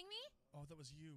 kidding me? Oh, that was you.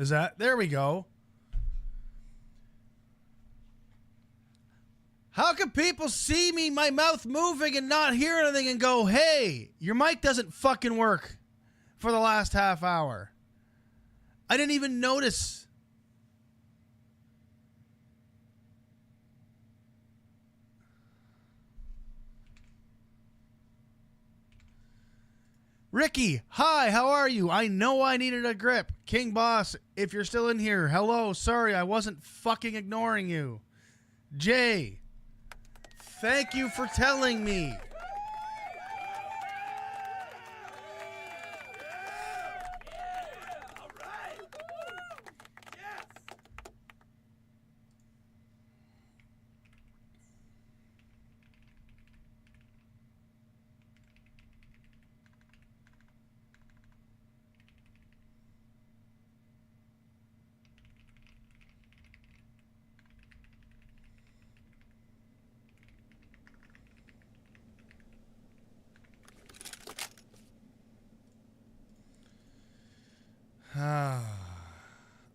Is that... There we go. How can people see me, my mouth moving, and not hear anything and go, hey, your mic doesn't fucking work for the last half hour? I didn't even notice. Ricky, hi, how are you? I know I needed a grip. King Boss, if you're still in here, hello, sorry, I wasn't fucking ignoring you. Jay, thank you for telling me.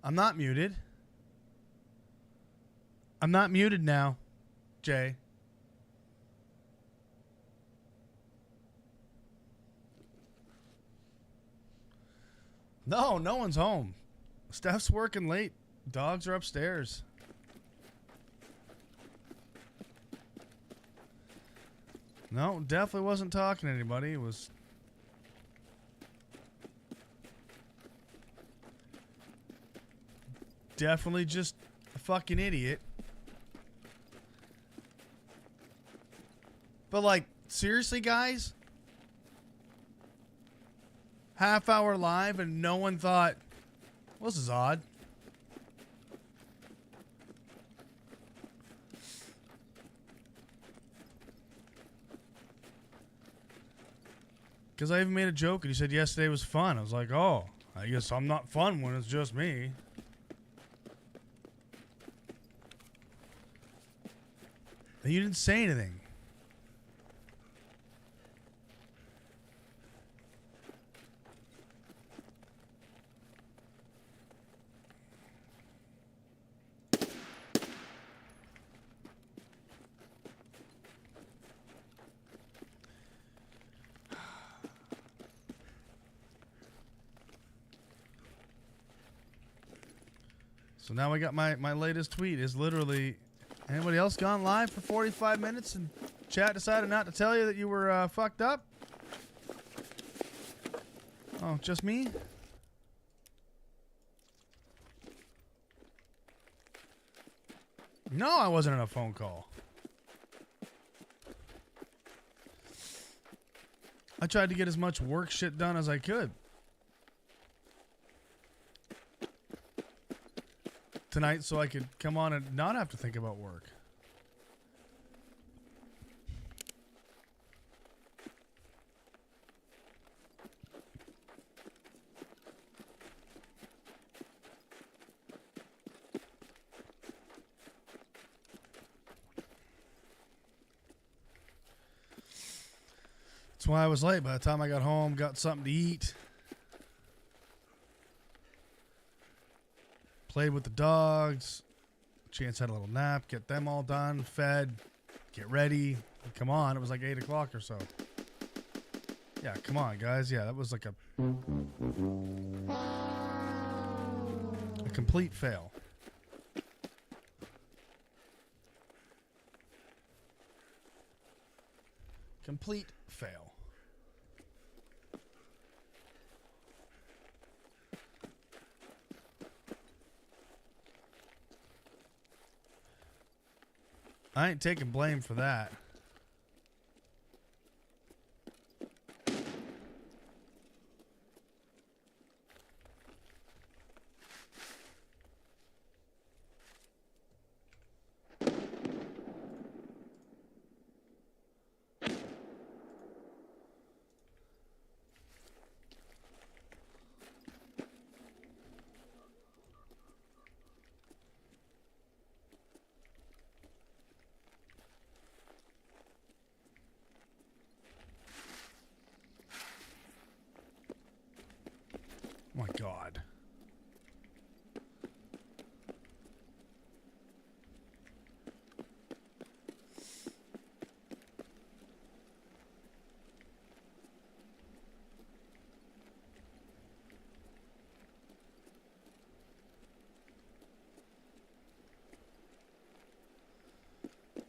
I'm not muted. I'm not muted now, Jay. No, no one's home. Steph's working late. Dogs are upstairs. No, definitely wasn't talking to anybody. It was... definitely just a fucking idiot. But like, seriously, guys? Half hour live and no one thought, well, this is odd. Because I even made a joke and he said yesterday was fun. I was like, oh, I guess I'm not fun when it's just me. And you didn't say anything. So now I got my latest tweet is literally... Anybody else gone live for 45 minutes and chat decided not to tell you that you were fucked up? Oh, just me? No, I wasn't on a phone call. I tried to get as much work shit done as I could. Tonight so I could come on and not have to think about work. That's why I was late. By the time I got home, got something to eat. Played with the dogs. Chance had a little nap. Get them all done. Fed. Get ready. Come on. It was like 8 o'clock or so. Yeah, come on, guys. Yeah, that was like a complete fail. Complete fail. I ain't taking blame for that.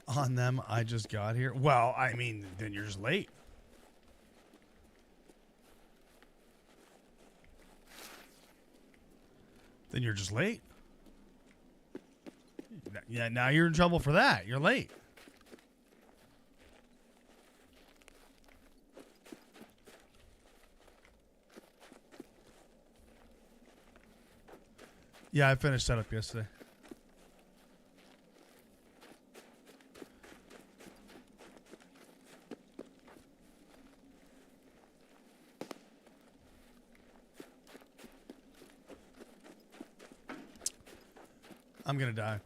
on them. I just got here. Well, I mean, then you're just late. Then you're just late. Yeah, now you're in trouble for that. You're late. Yeah, I finished setup yesterday. I'm gonna die.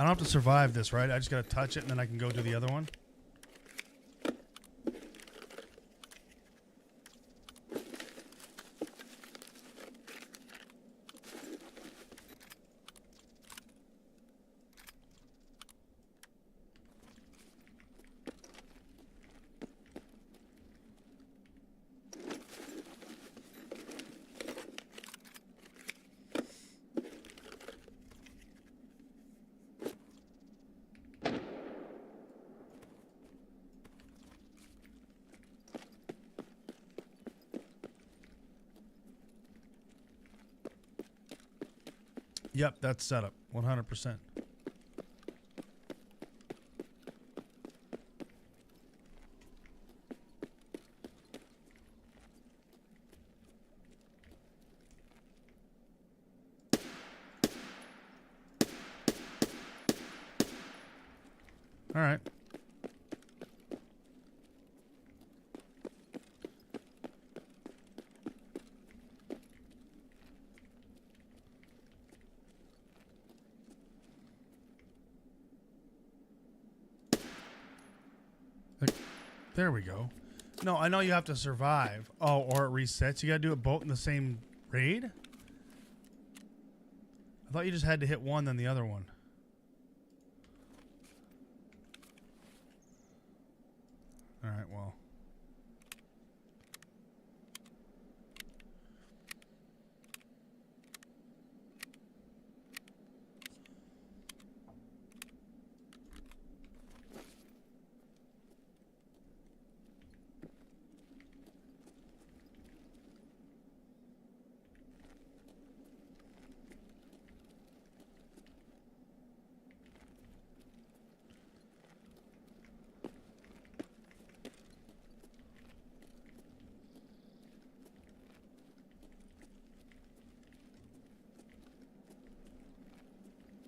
I don't have to survive this, right? I just gotta touch it and then I can go do the other one. Yep, that's setup. 100%. All right. There we go. No, I know you have to survive. Oh, or it resets. You gotta do it both in the same raid? I thought you just had to hit one, then the other one. All right, well.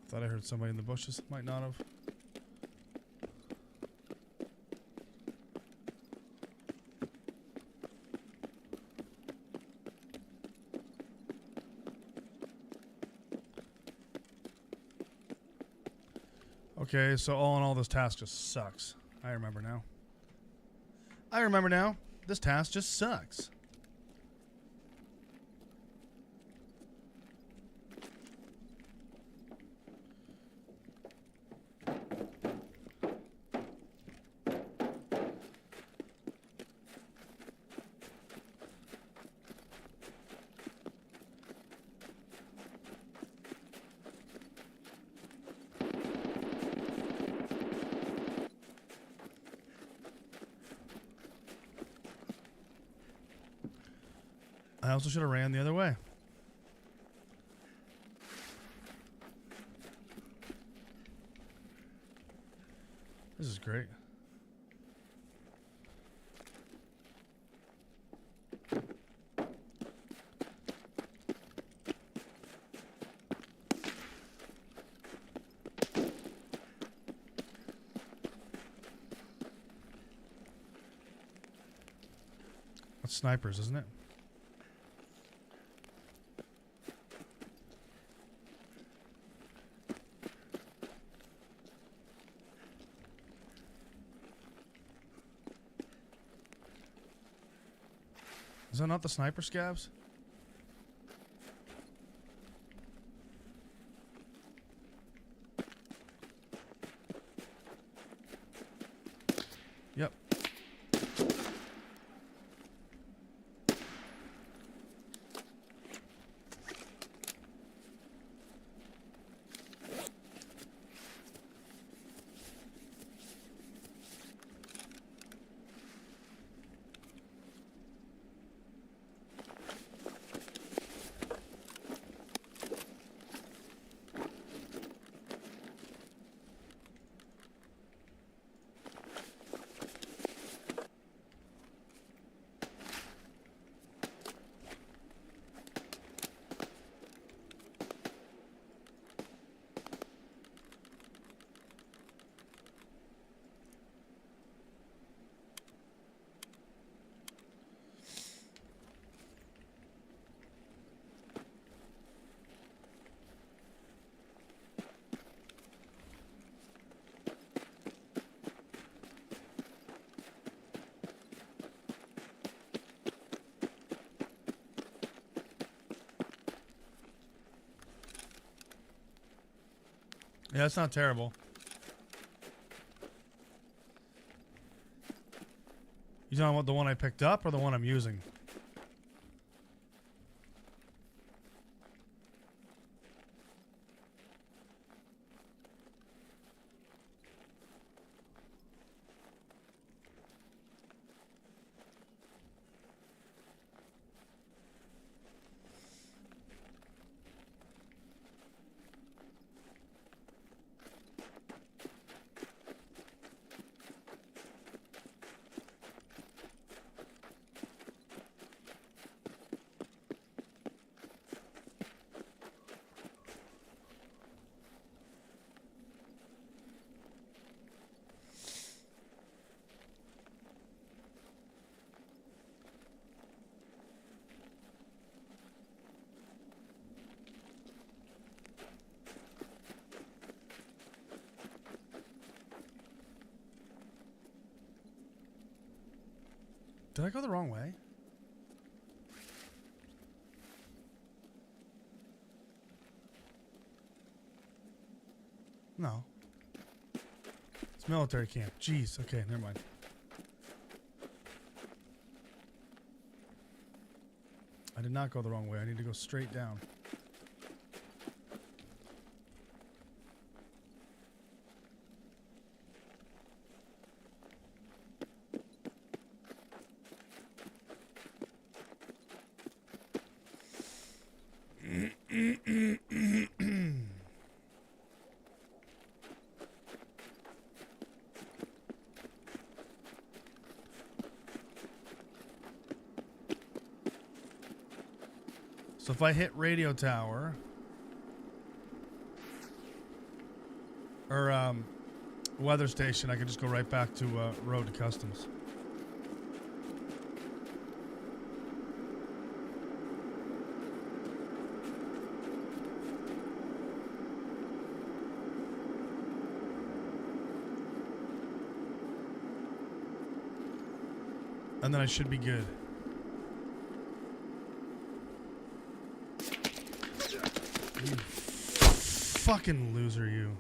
Thought I heard somebody in the bushes. Might not have. Okay, so all in all, this task just sucks. I remember now. I remember now. This task just sucks. I also should have ran the other way. This is great. That's snipers, isn't it? Is that not the sniper scabs? Yep. Yeah, it's not terrible. You talking about the one I picked up or the one I'm using? Did I go the wrong way? No. It's military camp. Jeez. Okay, never mind. I did not go the wrong way. I need to go straight down. So if I hit radio tower or weather station, I can just go right back to road to customs. And then I should be good. You fucking loser, you.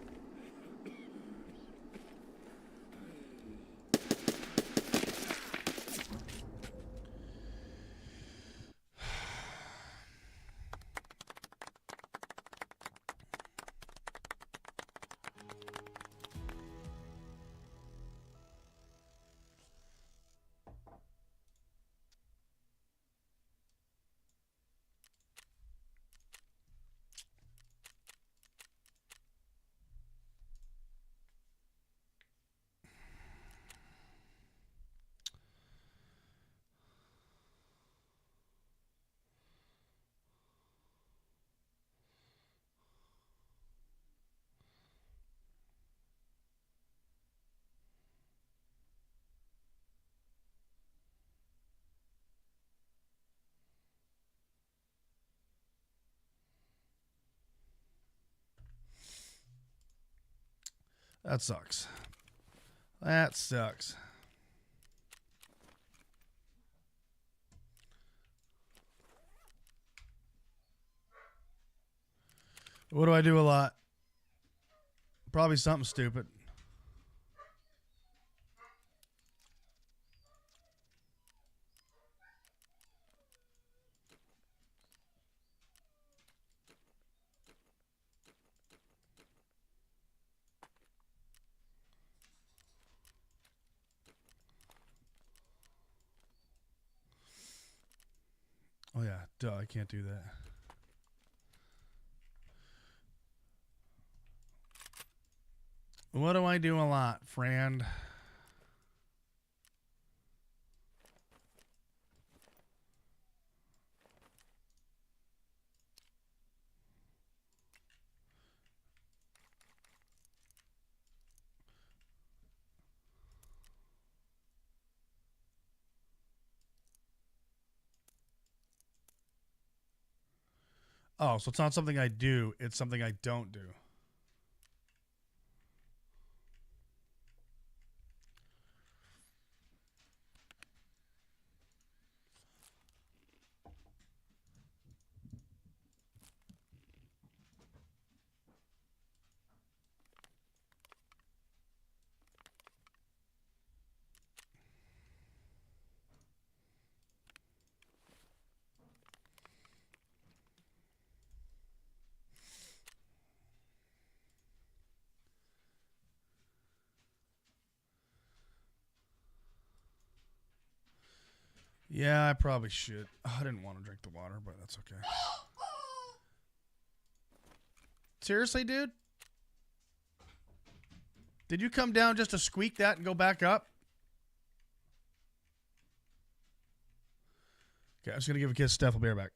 That sucks. That sucks. What do I do a lot? Probably something stupid. Oh yeah, duh, I can't do that. What do I do a lot, friend? Oh, so it's not something I do, it's something I don't do. Yeah, I probably should. Oh, I didn't want to drink the water, but that's okay. Seriously, dude? Did you come down just to squeak that and go back up? Okay, I'm just going to give a kiss. Steph will be right back.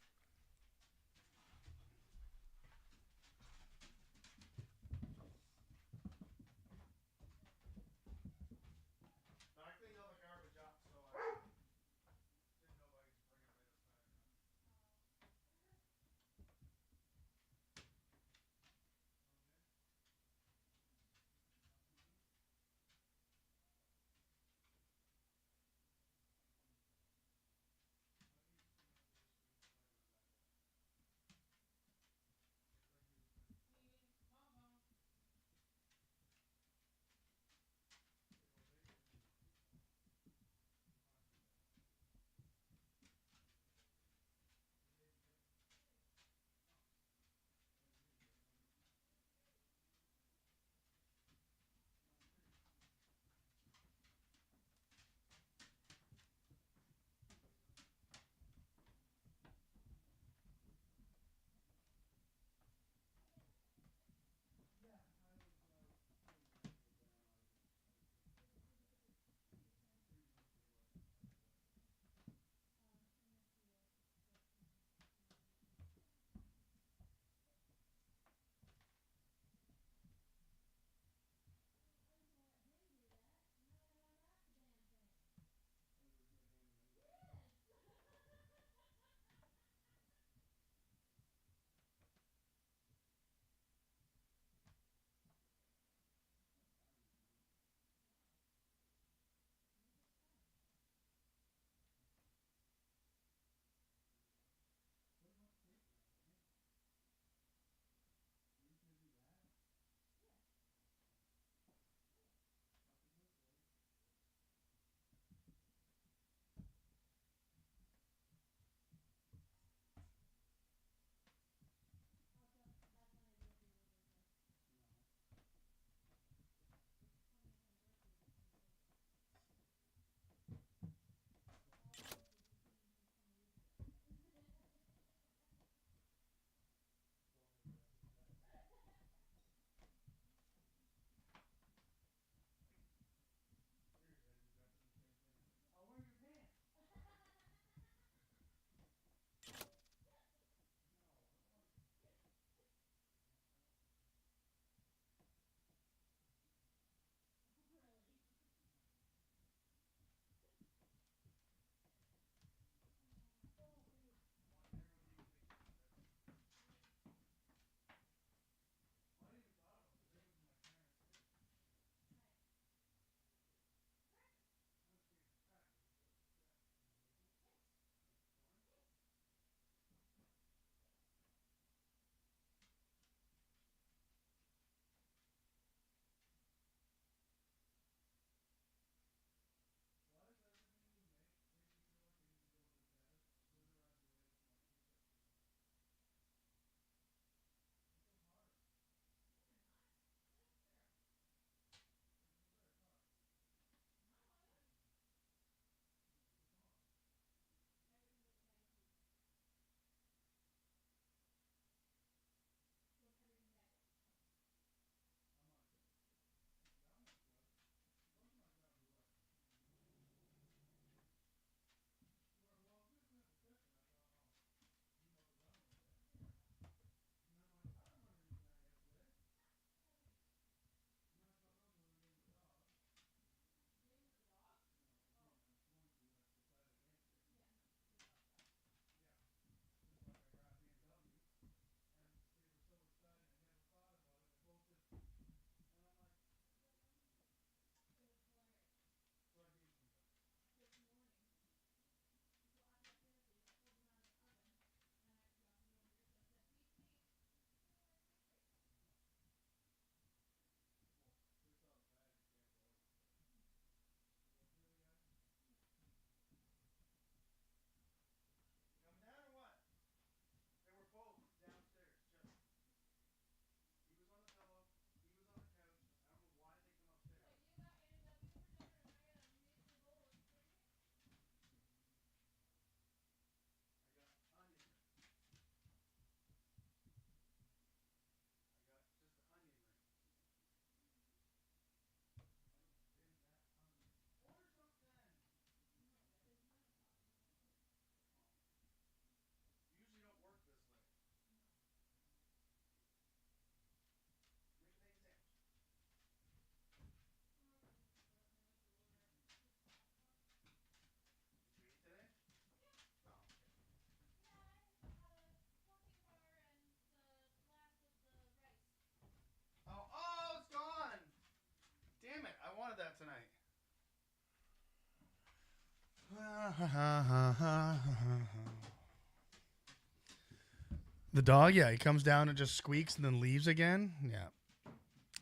The dog, yeah, he comes down and just squeaks and then leaves again. Yeah.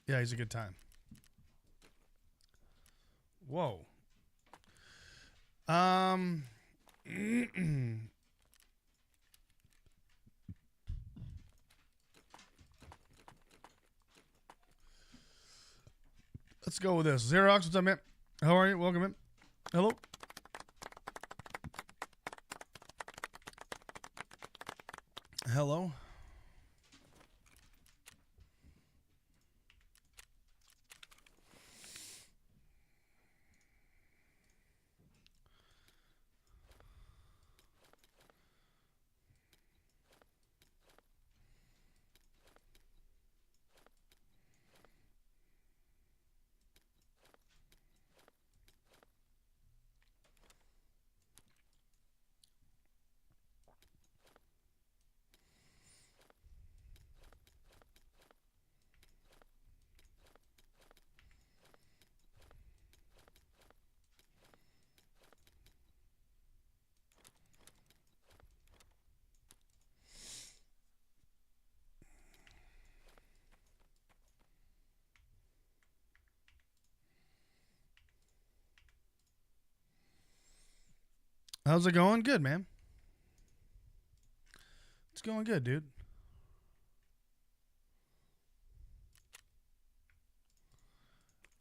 Yeah, he's a good time. Whoa. Let's go with this. Xerox, what's up, man? How are you? Welcome in. Hello. Hello. How's it going? Good, man. It's going good, dude.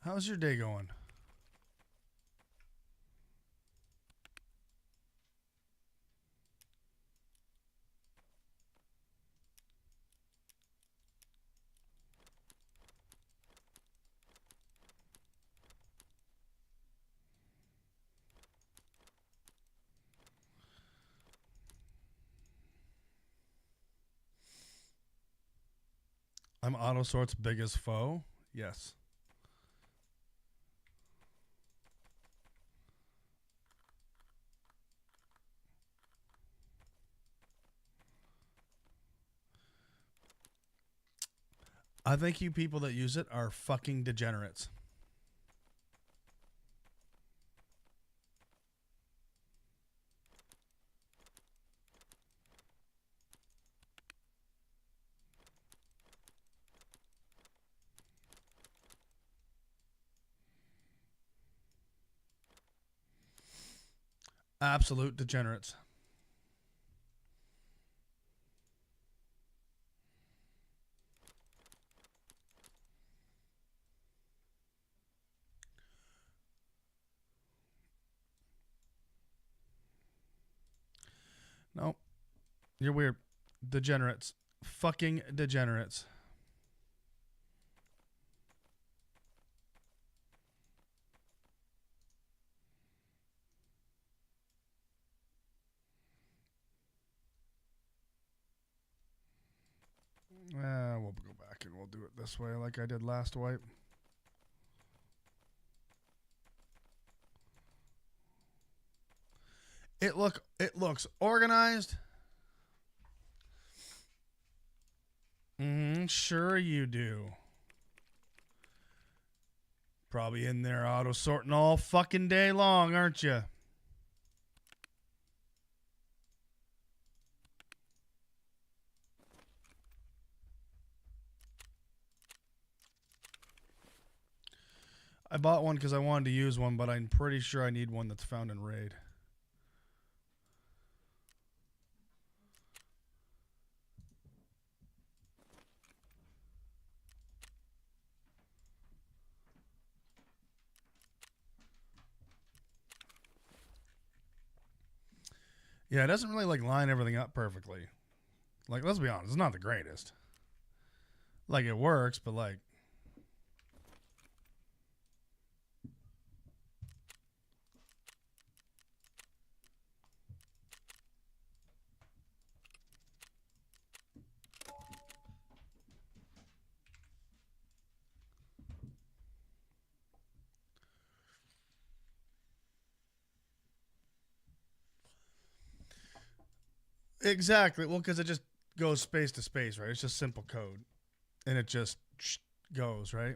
How's your day going? I'm Autosort's biggest foe. Yes. I think you people that use it are fucking degenerates. Absolute degenerates. No. You're weird. Degenerates. Fucking degenerates. We'll go back and we'll do it this way like I did last wipe. It looks organized. Sure you do. Probably in there auto sorting all fucking day long, aren't you? I bought one because I wanted to use one, but I'm pretty sure I need one that's found in Raid. Yeah, it doesn't really like line everything up perfectly. Like, let's be honest, it's not the greatest. Like, it works, but like, exactly. Well, because it just goes space to space, right? It's just simple code, and it just goes, right?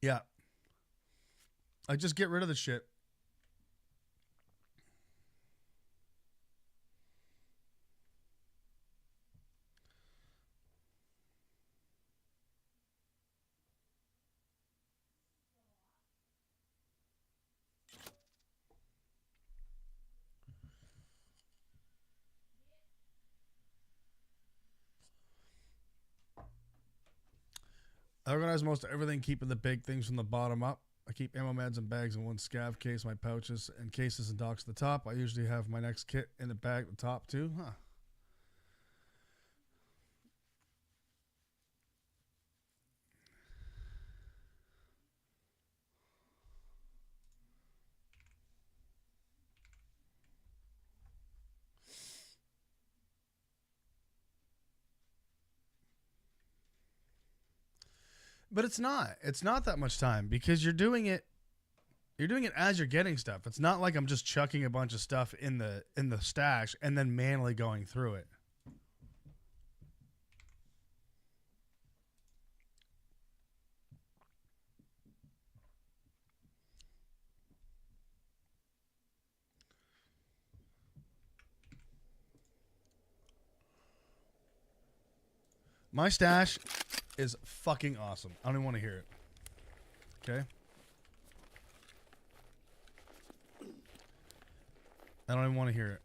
Yeah. I just get rid of the shit. I organize most everything, keeping the big things from the bottom up. I keep ammo meds and bags in one scav case, my pouches and cases and docks at the top. I usually have my next kit in the bag at the top too. Huh. But it's not. It's not that much time because you're doing it as you're getting stuff. It's not like I'm just chucking a bunch of stuff in the stash and then manually going through it. My stash is fucking awesome. I don't even want to hear it. Okay? I don't even want to hear it.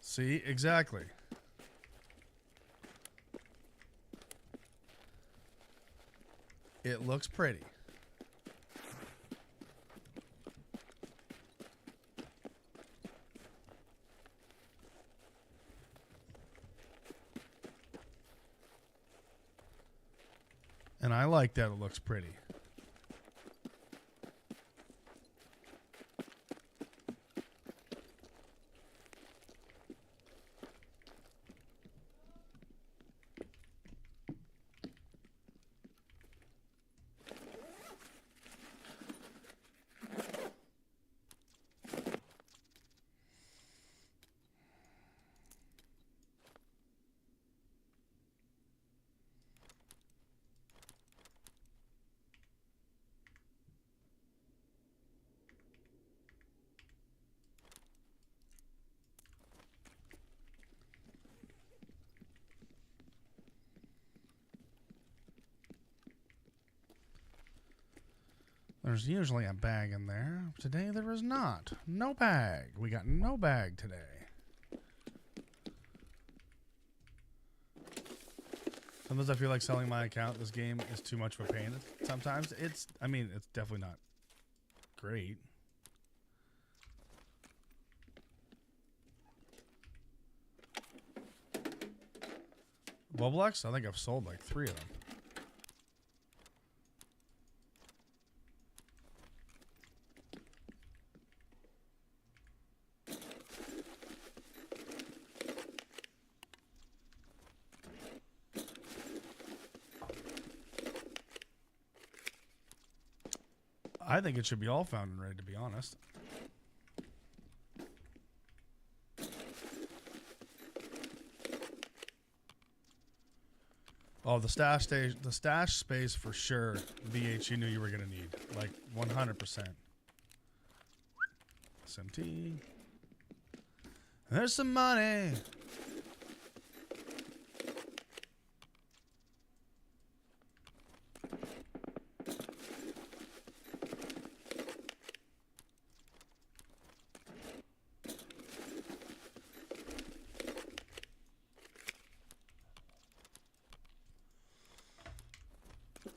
See? Exactly. It looks pretty. And I like that it looks pretty. There's usually a bag in there. Today there is not. No bag. We got no bag today. Sometimes I feel like selling my account. This game is too much of a pain. Sometimes it's definitely not great. Woblex? I think I've sold like 3 of them. I think it should be all found and ready, to be honest. Oh, the stash space for sure. BH, you knew you were gonna need, like 100%. SMT. There's some money.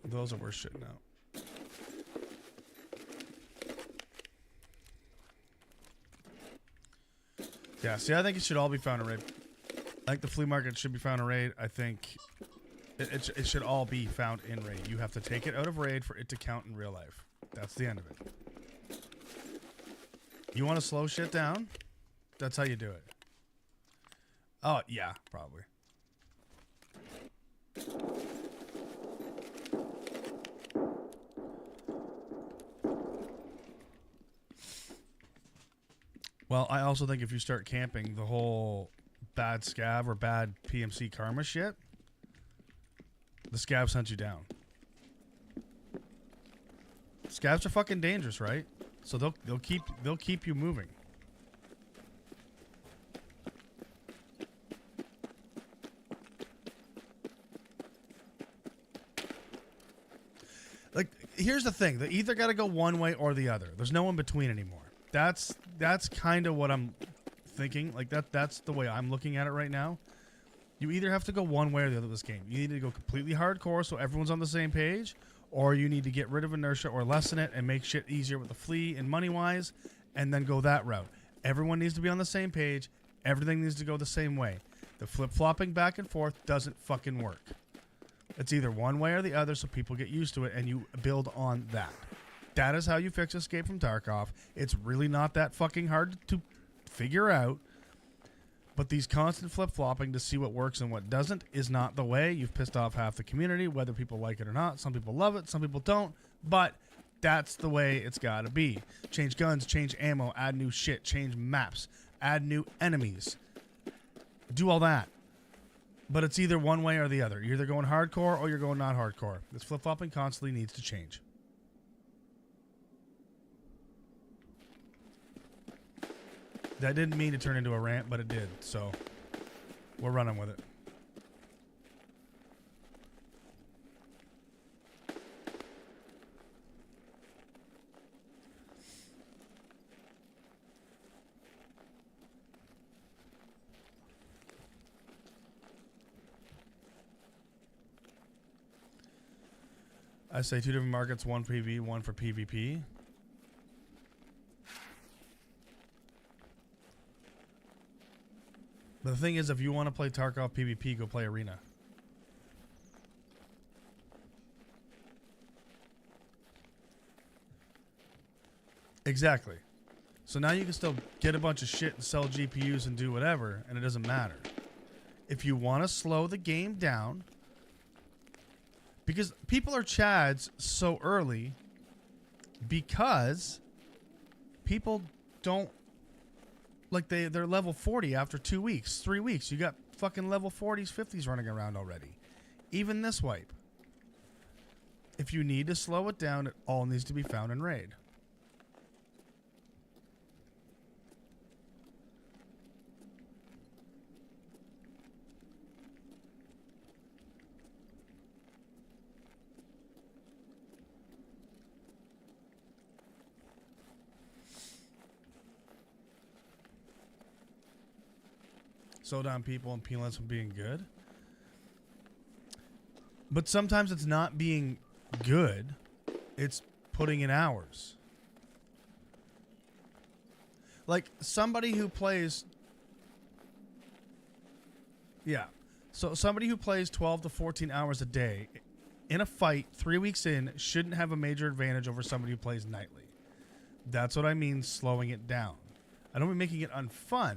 Those are worth shitting out. Yeah, see, I think it should all be found in raid. I think the flea market should be found in raid. I think it should all be found in raid. You have to take it out of raid for it to count in real life. That's the end of it. You want to slow shit down? That's how you do it. Oh, yeah, probably. Well, I also think if you start camping the whole bad scav or bad PMC karma shit, the scavs hunt you down. Scavs are fucking dangerous, right? So they'll keep you moving. Like, here's the thing: they either got to go one way or the other. There's no in between anymore. That's kind of what I'm thinking. Like that's the way I'm looking at it right now. You either have to go one way or the other with this game. You need to go completely hardcore so everyone's on the same page, or you need to get rid of inertia or lessen it and make shit easier with the flea and money-wise, and then go that route. Everyone needs to be on the same page. Everything needs to go the same way. The flip-flopping back and forth doesn't fucking work. It's either one way or the other so people get used to it and you build on that. That is how you fix Escape from Tarkov. It's really not that fucking hard to figure out. But these constant flip-flopping to see what works and what doesn't is not the way. You've pissed off half the community, whether people like it or not. Some people love it, some people don't. But that's the way it's got to be. Change guns, change ammo, add new shit, change maps, add new enemies. Do all that. But it's either one way or the other. You're either going hardcore or you're going not hardcore. This flip-flopping constantly needs to change. That didn't mean to turn into a rant, but it did. So we're running with it. I say 2 different markets, one for PvE, one for PvP. But the thing is, if you want to play Tarkov PvP, go play Arena. Exactly. So now you can still get a bunch of shit and sell GPUs and do whatever, and it doesn't matter. If you want to slow the game down, because people are chads so early, because people don't, like they're level 40 after 2 weeks, 3 weeks. You got fucking level 40s, 50s running around already. Even this wipe. If you need to slow it down, it all needs to be found in raid. Slow down people and penalize from being good. But sometimes it's not being good. It's putting in hours. Like somebody who plays... Yeah. So somebody who plays 12 to 14 hours a day in a fight 3 weeks in shouldn't have a major advantage over somebody who plays nightly. That's what I mean slowing it down. I don't mean making it unfun,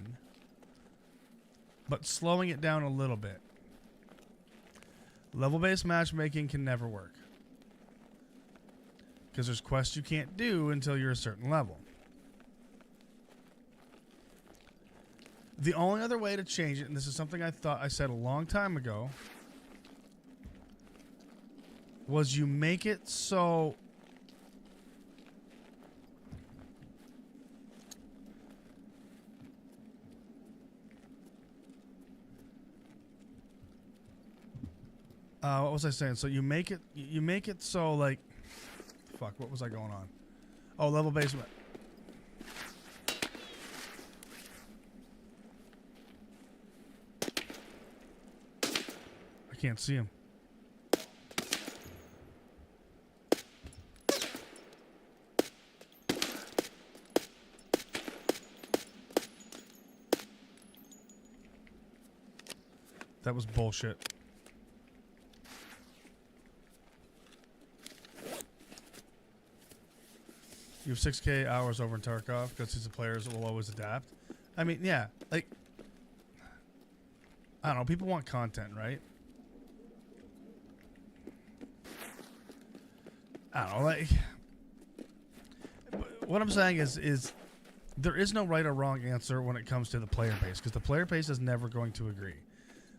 but slowing it down a little bit. Level-based matchmaking can never work. Because there's quests you can't do until you're a certain level. The only other way to change it, and this is something I thought I said a long time ago, was you make it so... what was I saying? So you make it so like, fuck, what was I going on? Oh, level basement. I can't see him. That was bullshit. You have 6K hours over in Tarkov because he's the players that will always adapt. I mean, yeah, like, I don't know. People want content, right? I don't know. Like, what I'm saying is There is no right or wrong answer when it comes to the player base, because the player base is never going to agree.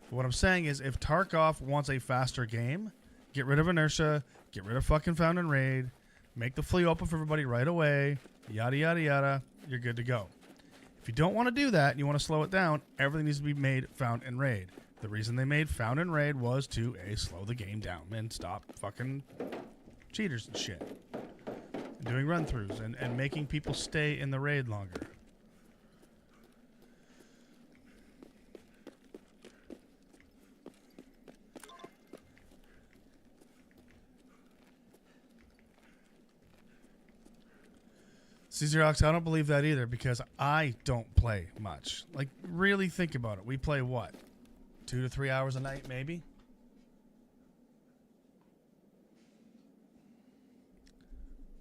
But what I'm saying is, if Tarkov wants a faster game, get rid of inertia, get rid of fucking found and raid, make the flea open for everybody right away, yada, yada, yada, you're good to go. If you don't want to do that and you want to slow it down, everything needs to be made found and raid. The reason they made found and raid was to, slow the game down and stop fucking cheaters and shit. Doing run-throughs and making people stay in the raid longer. Xerox, I don't believe that either, because I don't play much. Like, really think about it. We play what? 2 to 3 hours a night, maybe?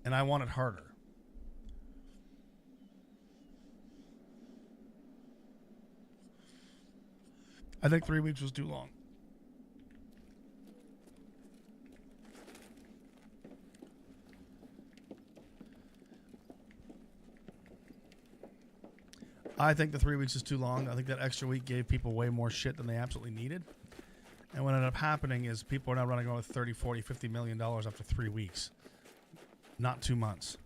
And I want it harder. I think 3 weeks was too long. I think the 3 weeks is too long. I think that extra week gave people way more shit than they absolutely needed. And what ended up happening is people are now running around with 30, 40, $50 million after 3 weeks. Not 2 months.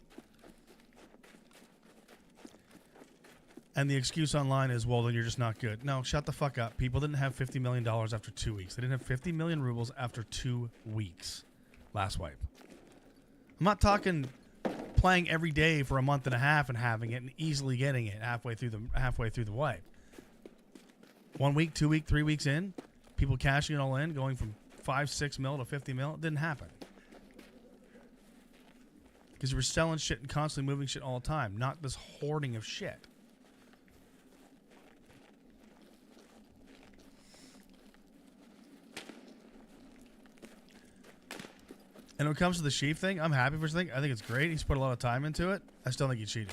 And the excuse online is, well, then you're just not good. No, shut the fuck up. People didn't have $50 million after 2 weeks. They didn't have 50 million rubles after 2 weeks. Last wipe. I'm not talking playing every day for a month and a half and having it and easily getting it halfway through the wipe. 1 week, 2 week, 3 weeks in, people cashing it all in, going from 5, 6 mil to 50 mil. It didn't happen. Because you were selling shit and constantly moving shit all the time, not this hoarding of shit. And when it comes to the Sheep thing, I'm happy for his thing. I think it's great. He's put a lot of time into it. I still think he cheated.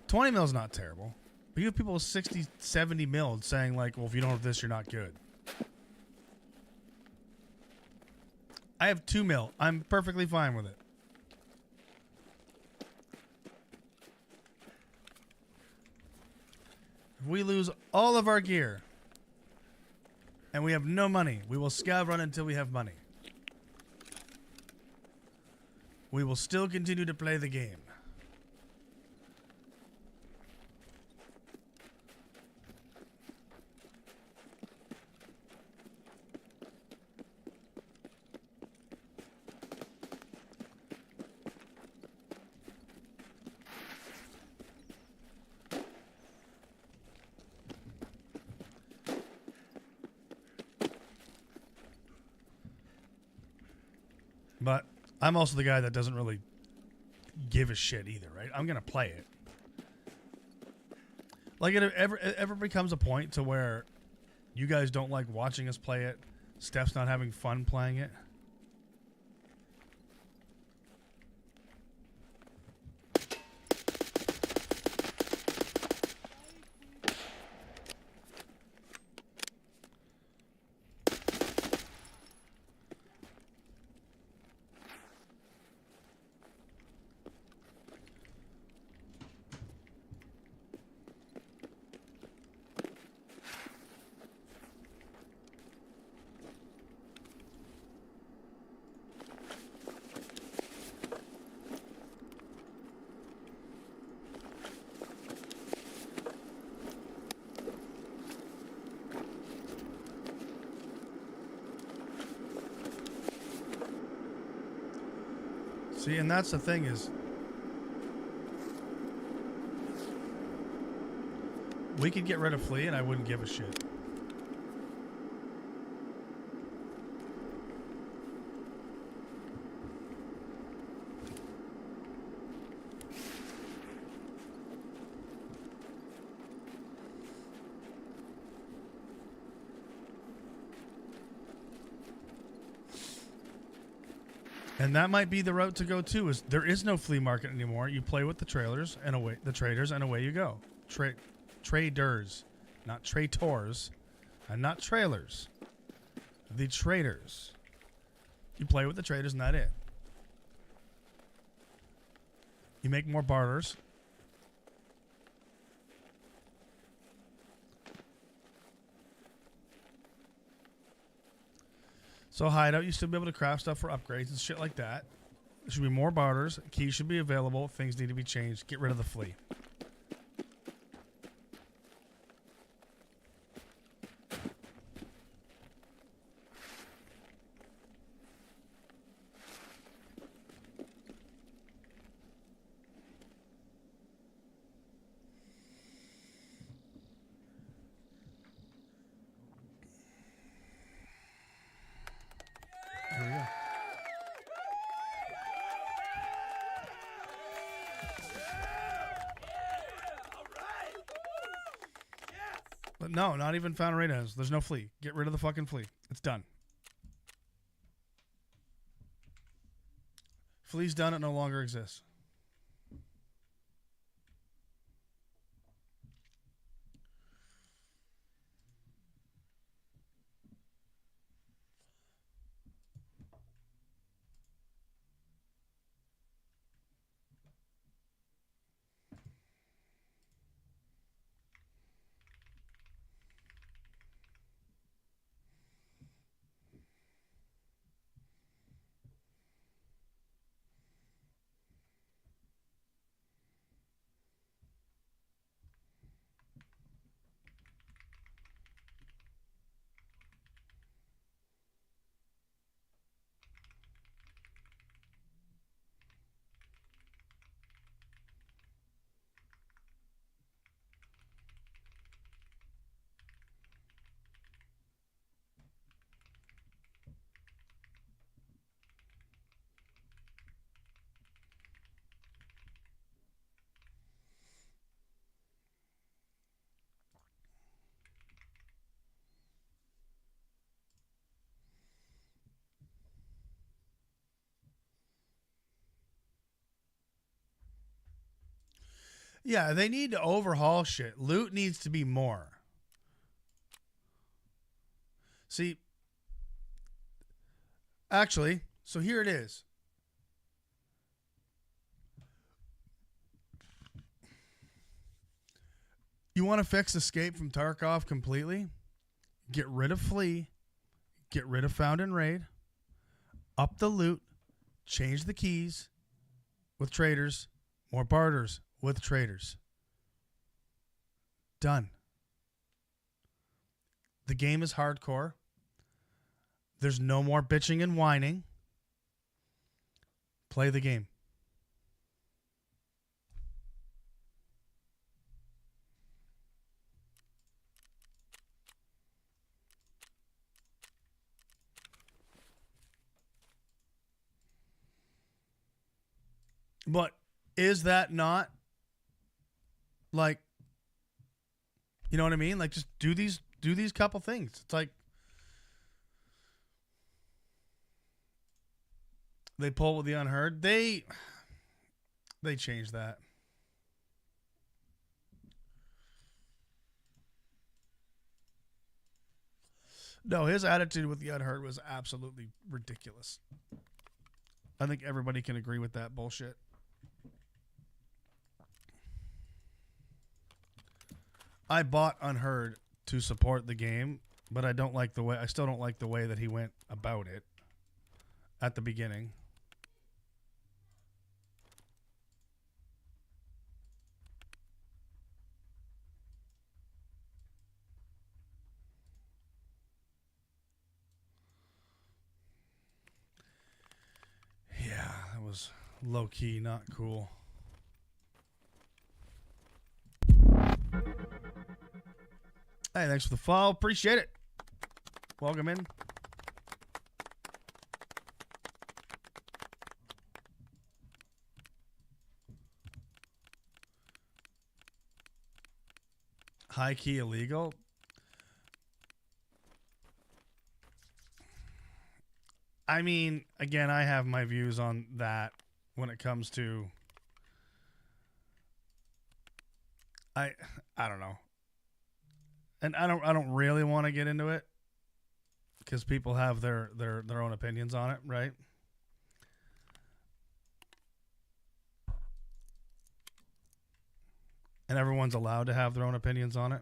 20 mil is not terrible. But you have people with 60, 70 mil saying like, well, if you don't have this, you're not good. I have 2 mil. I'm perfectly fine with it. If we lose all of our gear and we have no money, we will scav run until we have money. We will still continue to play the game. But I'm also the guy that doesn't really give a shit either, right? I'm going to play it. Like, it ever becomes a point to where you guys don't like watching us play it, Steph's not having fun playing it. See, and that's the thing is, we could get rid of Flea and I wouldn't give a shit. And that might be the route to go too. Is there is no flea market anymore? You play with the trailers and away the traders, and away you go. Traders, not traitors, and not trailers. The traders. You play with the traders, and that's it. You make more barters. So hideout, you still be able to craft stuff for upgrades and shit like that. There should be more barters. Keys should be available. Things need to be changed. Get rid of the flea. There we go. But no, not even found arenas. There's no flea. Get rid of the fucking flea. It's done. Flea's done. It no longer exists. Yeah, they need to overhaul shit. Loot needs to be more. See, actually, so here it is. You want to fix Escape from Tarkov completely? Get rid of Flea. Get rid of Found and Raid. Up the loot. Change the keys with traders. More barters with traders. Done. The game is hardcore. There's no more bitching and whining. Play the game. But is that not like, you know what I mean? Like, just do these couple things. It's like they pull with the unheard. They changed that. No, his attitude with the unheard was absolutely ridiculous. I think everybody can agree with that bullshit. I bought Unheard to support the game, but I still don't like the way that he went about it at the beginning. Yeah, that was low key, not cool. Hey, thanks for the follow. Appreciate it. Welcome in. High key illegal. I mean, again, I have my views on that when it comes to I don't know. And I don't really want to get into it because people have their own opinions on it, right? and everyone's allowed to have their own opinions on it.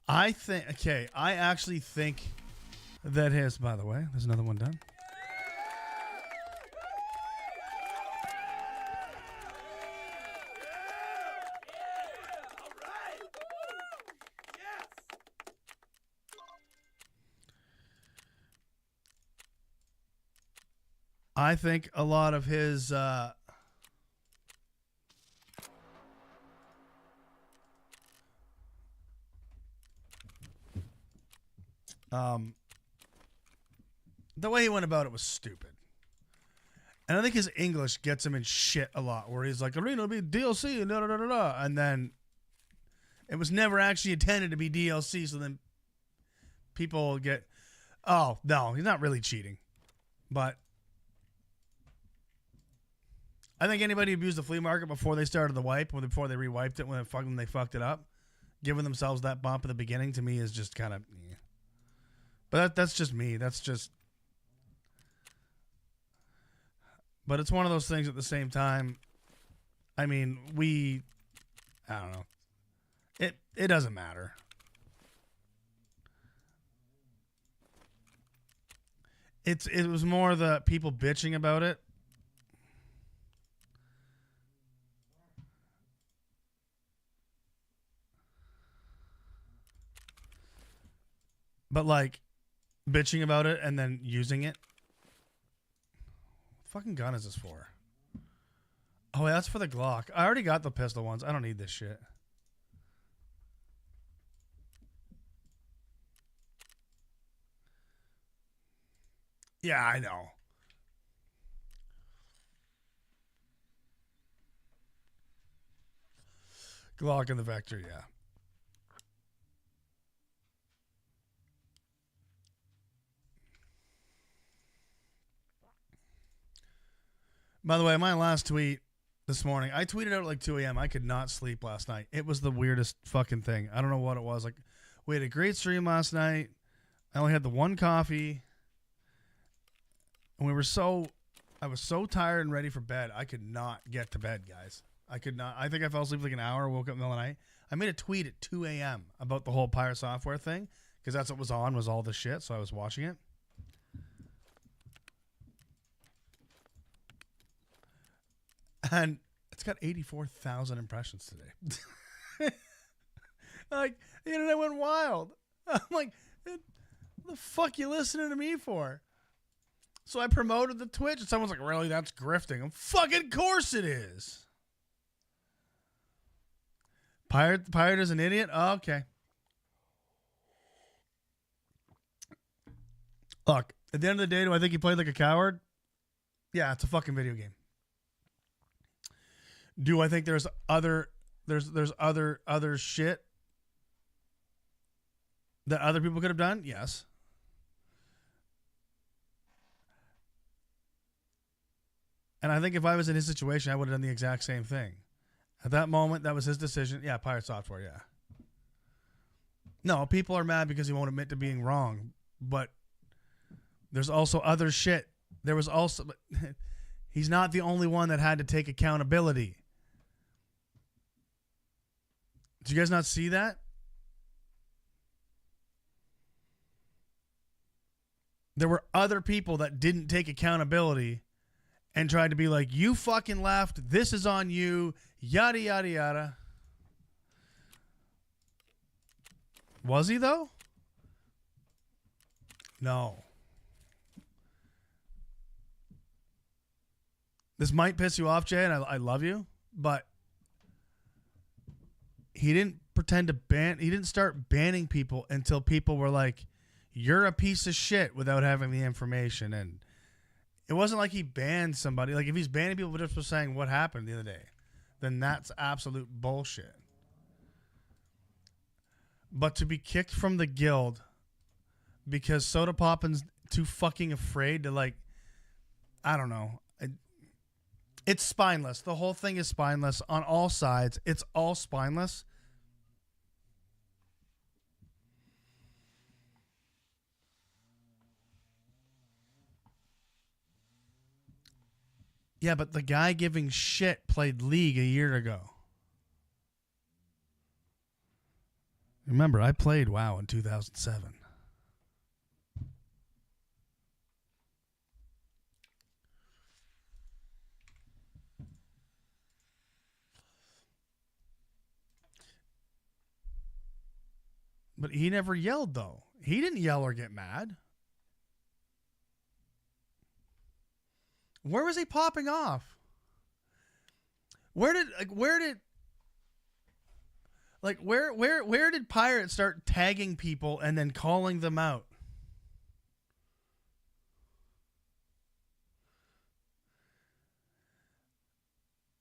I actually think that his, by the way, there's another one done. I think a lot of his the way he went about it was stupid. And I think his English gets him in shit a lot, where he's like, Arena will be DLC and da-da-da-da-da. And then it was never actually intended to be DLC, so then people get, oh, no, he's not really cheating. But I think anybody who abused the flea market before they started the wipe, or before they re-wiped it when they fucked it up, giving themselves that bump at the beginning, to me is just kind of, yeah. But that's just me. That's just... But it's one of those things at the same time. I mean, I don't know. It doesn't matter. It was more the people bitching about it. But like bitching about it and then using it. What fucking gun is this for? Oh, that's for the Glock. I already got the pistol ones. I don't need this shit. Yeah, I know. Glock and the Vector, yeah. By the way, my last tweet this morning, I tweeted out at like 2 a.m. I could not sleep last night. It was the weirdest fucking thing. I don't know what it was. Like, we had a great stream last night. I only had the one coffee. And I was so tired and ready for bed. I could not get to bed, guys. I could not. I think I fell asleep for like an hour, woke up in the middle of the night. I made a tweet at 2 a.m. about the whole Pirate Software thing, because that's what was on, was all the shit, so I was watching it. And it's got 84,000 impressions today. Like, the internet went wild. I'm like, what the fuck you listening to me for? So I promoted the Twitch, and someone's like, really, that's grifting? I'm fucking course it is. Pirate is an idiot? Oh, okay. Look, at the end of the day, do I think he played like a coward? Yeah, it's a fucking video game. Do I think there's other shit that other people could have done? Yes. And I think if I was in his situation, I would have done the exact same thing. At that moment, that was his decision. Yeah, Pirate Software, yeah. No, people are mad because he won't admit to being wrong. But there's also other shit. There was also... He's not the only one that had to take accountability. Did you guys not see that? There were other people that didn't take accountability and tried to be like, you fucking left, this is on you, yada, yada, yada. Was he, though? No. This might piss you off, Jay, and I love you, but he didn't pretend to ban. He didn't start banning people until people were like, you're a piece of shit, without having the information. And it wasn't like he banned somebody. Like, if he's banning people just for saying what happened the other day, then that's absolute bullshit. But to be kicked from the guild because Soda Poppin's too fucking afraid to, like, I don't know. It's spineless. The whole thing is spineless on all sides. It's all spineless. Yeah, but the guy giving shit played League a year ago. Remember, I played WoW in 2007. But he never yelled, though. He didn't yell or get mad. Where was he popping off? Where did Pirates start tagging people and then calling them out?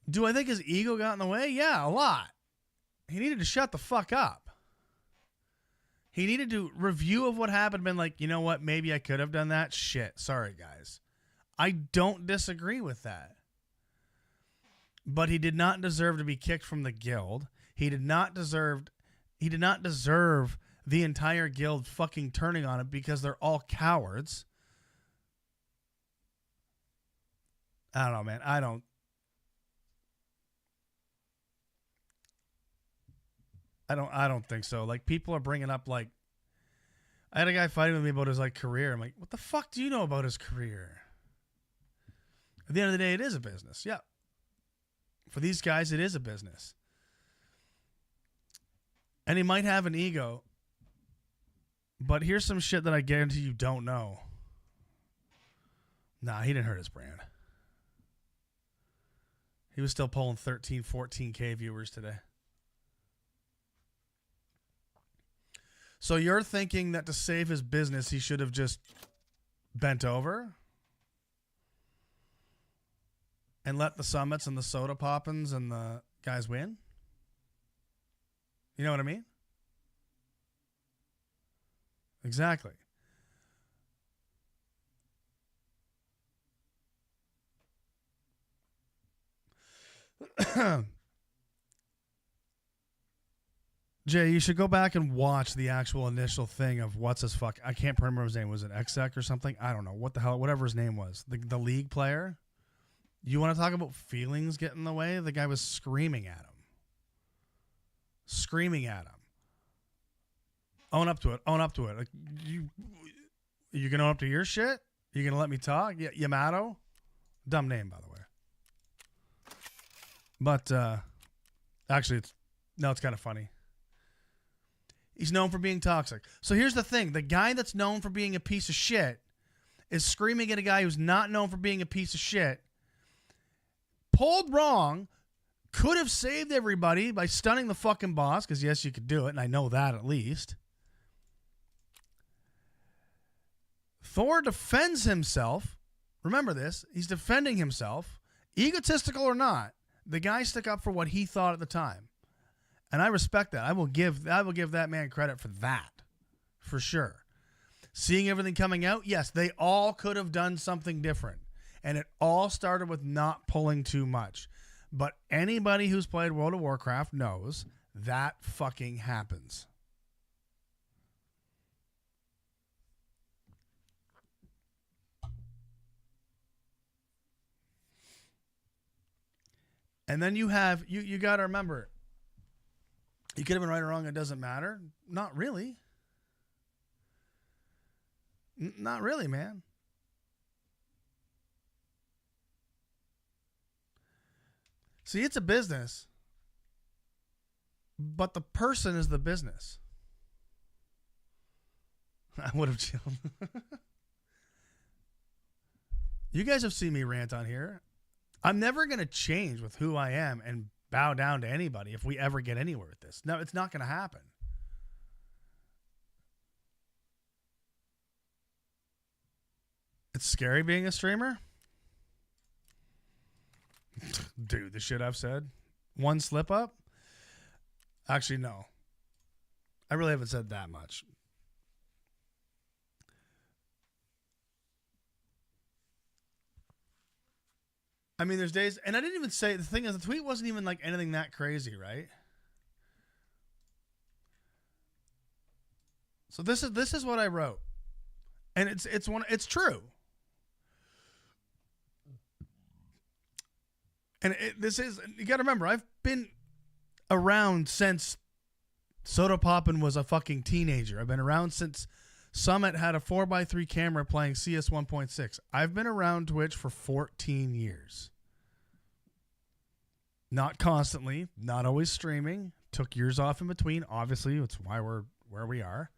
Do I think his ego got in the way? Yeah, a lot. He needed to shut the fuck up. He needed to review of what happened, been like, you know what, maybe I could have done that. Shit, sorry guys. I don't disagree with that. But he did not deserve to be kicked from the guild. He did not deserve the entire guild fucking turning on him because they're all cowards. I don't know, man. I don't think so. Like, people are bringing up, like, I had a guy fighting with me about his, like, career. I'm like, what the fuck do you know about his career? At the end of the day, it is a business. Yeah. For these guys, it is a business. And he might have an ego. But here's some shit that I guarantee you don't know. Nah, he didn't hurt his brand. He was still pulling 13, 14K viewers today. So you're thinking that to save his business, he should have just bent over and let the summits and the soda poppins and the guys win? You know what I mean? Exactly. Jay, you should go back and watch the actual initial thing of what's his fuck. I can't remember his name. Was it Exec or something? I don't know. What the hell? Whatever his name was. The League player. You want to talk about feelings get in the way? The guy was screaming at him. Screaming at him. Own up to it. Own up to it. Like, you going to own up to your shit? You going to let me talk? Yamato? Dumb name, by the way. But, actually, it's kind of funny. He's known for being toxic. So here's the thing. The guy that's known for being a piece of shit is screaming at a guy who's not known for being a piece of shit. Pulled wrong, could have saved everybody by stunning the fucking boss, because yes, you could do it, and I know that at least. Thor defends himself. Remember this. He's defending himself. Egotistical or not, the guy stuck up for what he thought at the time. And I respect that. I will give that man credit for that. For sure. Seeing everything coming out, yes, they all could have done something different. And it all started with not pulling too much. But anybody who's played World of Warcraft knows that fucking happens. And then you got to remember, you could have been right or wrong, it doesn't matter. Not really. Not really, man. See, it's a business, but the person is the business. I would have chilled. You guys have seen me rant on here. I'm never going to change with who I am and bow down to anybody if we ever get anywhere with this. No, it's not going to happen. It's scary being a streamer. Dude, the shit I've said. One slip up? Actually, no. I really haven't said that much. I mean, there's days, and I didn't even say, the thing is, the tweet wasn't even like anything that crazy, right? So this is what I wrote. And it's true. And you got to remember, I've been around since Soda Poppin' was a fucking teenager. I've been around since Summit had a 4x3 camera playing CS 1.6. I've been around Twitch for 14 years. Not constantly, not always streaming. Took years off in between. Obviously, that's why we're where we are.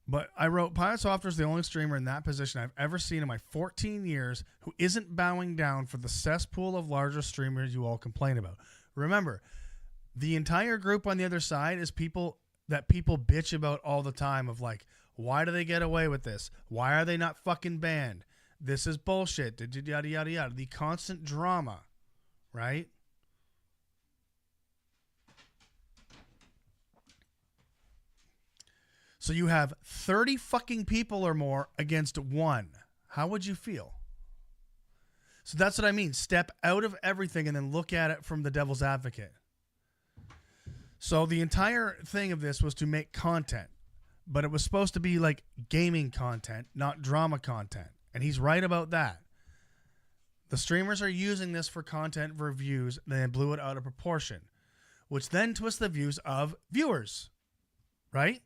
But I wrote, Pilot Software is the only streamer in that position I've ever seen in my 14 years who isn't bowing down for the cesspool of larger streamers you all complain about. Remember, the entire group on the other side is people that people bitch about all the time of like, why do they get away with this? Why are they not fucking banned? This is bullshit. Yada, yada, yada. The constant drama, right? So you have 30 fucking people or more against one. How would you feel? So that's what I mean. Step out of everything and then look at it from the devil's advocate. So the entire thing of this was to make content, but it was supposed to be like gaming content, not drama content. And he's right about that. The streamers are using this for content for views, and they blew it out of proportion, which then twists the views of viewers, right?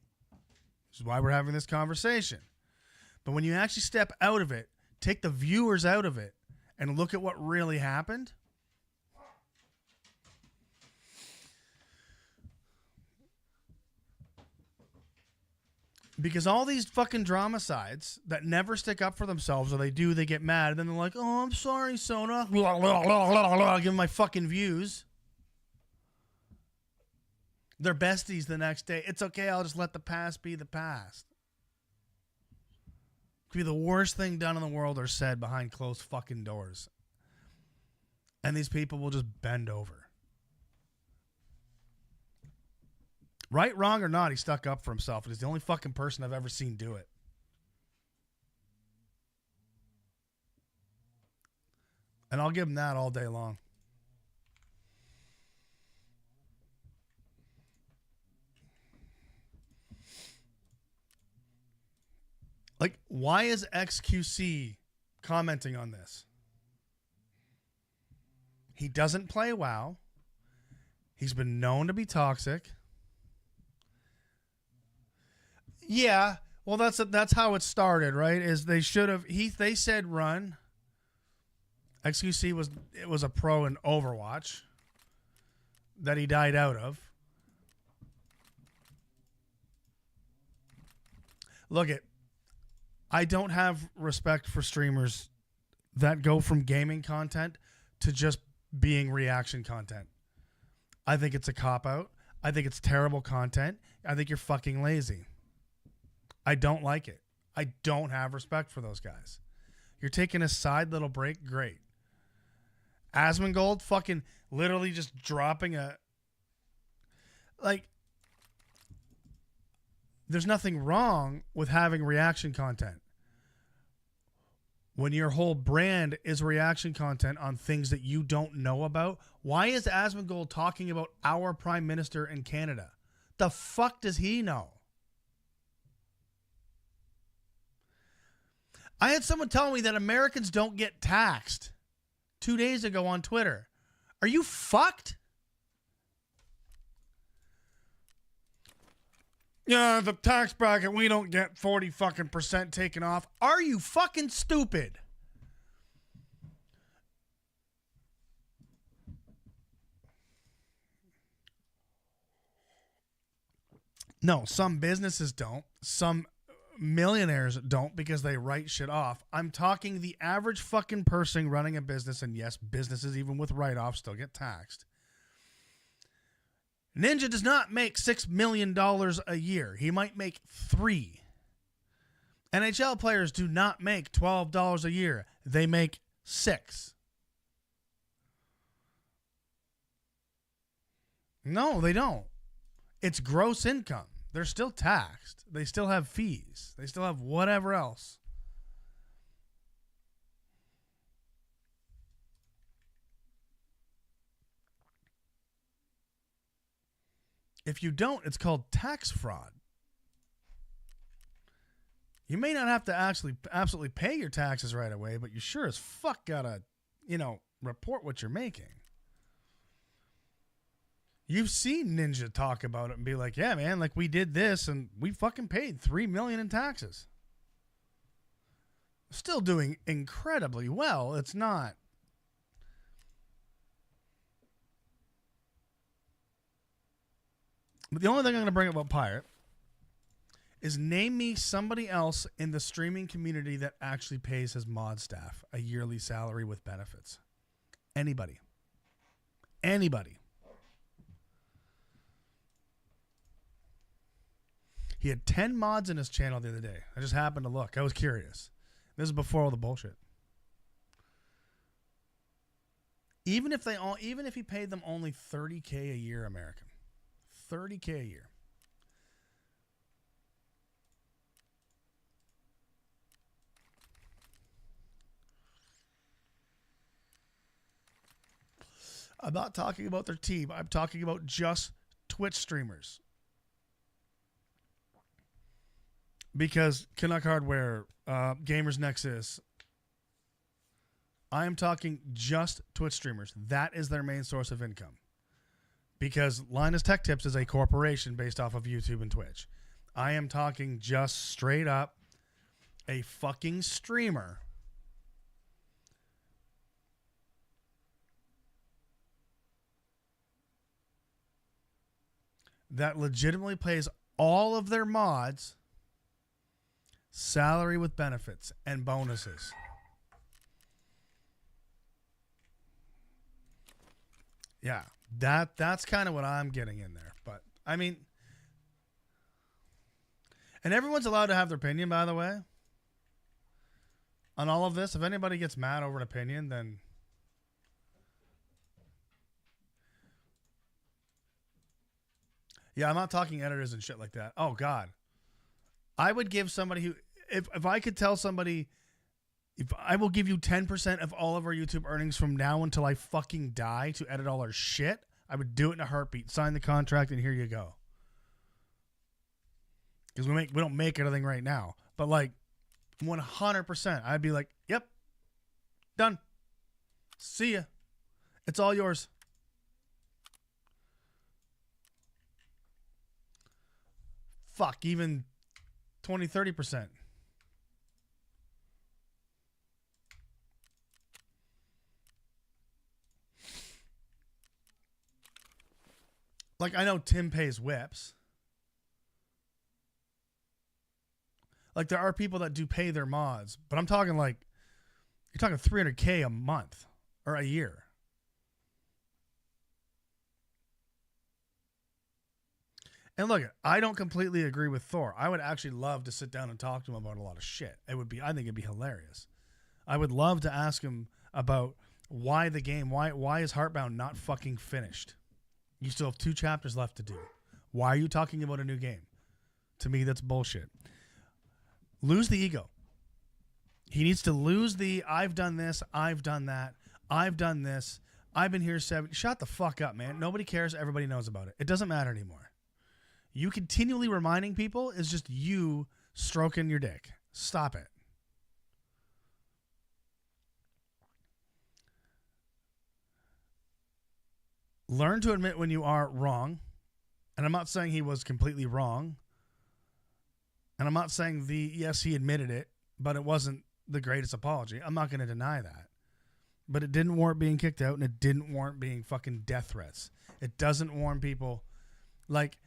Which is why we're having this conversation. But when you actually step out of it, take the viewers out of it, and look at what really happened. Because all these fucking drama sides that never stick up for themselves, or they do, they get mad, and then they're like, oh, I'm sorry, Sona. Give them my fucking views. They're besties the next day. It's okay, I'll just let the past be the past. It could be the worst thing done in the world or said behind closed fucking doors. And these people will just bend over. Right, wrong, or not, he stuck up for himself. And he's the only fucking person I've ever seen do it. And I'll give him that all day long. Like, why is XQC commenting on this? He doesn't play WoW. He's been known to be toxic. Yeah, well, that's how it started, right? Is they should have they said run. XQC was a pro in Overwatch that he died out of. Look it. I don't have respect for streamers that go from gaming content to just being reaction content. I think it's a cop-out. I think it's terrible content. I think you're fucking lazy. I don't like it. I don't have respect for those guys. You're taking a side little break, great. Asmongold fucking literally just dropping a... Like, there's nothing wrong with having reaction content. When your whole brand is reaction content on things that you don't know about, why is Asmongold talking about our Prime Minister in Canada? The fuck does he know? I had someone tell me that Americans don't get taxed 2 days ago on Twitter. Are you fucked? Yeah, the tax bracket, we don't get 40 fucking % taken off. Are you fucking stupid? No, some businesses don't. Some millionaires don't because they write shit off. I'm talking the average fucking person running a business, and yes, businesses even with write-offs still get taxed. Ninja does not make $6 million a year. He might make $3. NHL players do not make $12 a year. They make $6. No, they don't. It's gross income. They're still taxed. They still have fees. They still have whatever else. If you don't, it's called tax fraud. You may not have to actually absolutely pay your taxes right away, but you sure as fuck gotta, report what you're making. You've seen Ninja talk about it and be like, yeah, man, like we did this and we fucking paid $3 million in taxes. Still doing incredibly well. It's not. But the only thing I'm going to bring up about Pirate is name me somebody else in the streaming community that actually pays his mod staff a yearly salary with benefits. Anybody. Anybody. He had 10 mods in his channel the other day. I just happened to look. I was curious. This is before all the bullshit. Even if he paid them only $30K a year American. $30K a year. I'm not talking about their team. I'm talking about just Twitch streamers. Because Canuck Hardware, Gamers Nexus, I am talking just Twitch streamers. That is their main source of income. Because Linus Tech Tips is a corporation based off of YouTube and Twitch. I am talking just straight up a fucking streamer that legitimately pays all of their mods salary with benefits and bonuses. Yeah, that's kind of what I'm getting in there. But I mean, and everyone's allowed to have their opinion, by the way, on all of this. If anybody gets mad over an opinion, then yeah, I'm not talking editors and shit like that. Oh God. I would give somebody who, if I could tell somebody, if I will give you 10% of all of our YouTube earnings from now until I fucking die to edit all our shit, I would do it in a heartbeat. Sign the contract and here you go. Because we don't make anything right now. But like 100%, I'd be like, yep, done. See ya. It's all yours. Fuck, even 20, 30%. Like, I know Tim pays whips. Like, there are people that do pay their mods, but I'm talking like, you're talking $300K a month or a year. And look, I don't completely agree with Thor. I would actually love to sit down and talk to him about a lot of shit. I think it'd be hilarious. I would love to ask him about why the game, why is Heartbound not fucking finished? You still have 2 chapters left to do. Why are you talking about a new game? To me, that's bullshit. Lose the ego. He needs to lose the, I've done this, I've done that, I've done this, I've been here 7. Shut the fuck up, man. Nobody cares. Everybody knows about it. It doesn't matter anymore. You continually reminding people is just you stroking your dick. Stop it. Learn to admit when you are wrong. And I'm not saying he was completely wrong. And I'm not saying yes, he admitted it, but it wasn't the greatest apology. I'm not going to deny that. But it didn't warrant being kicked out, and it didn't warrant being fucking death threats. It doesn't warrant people, like,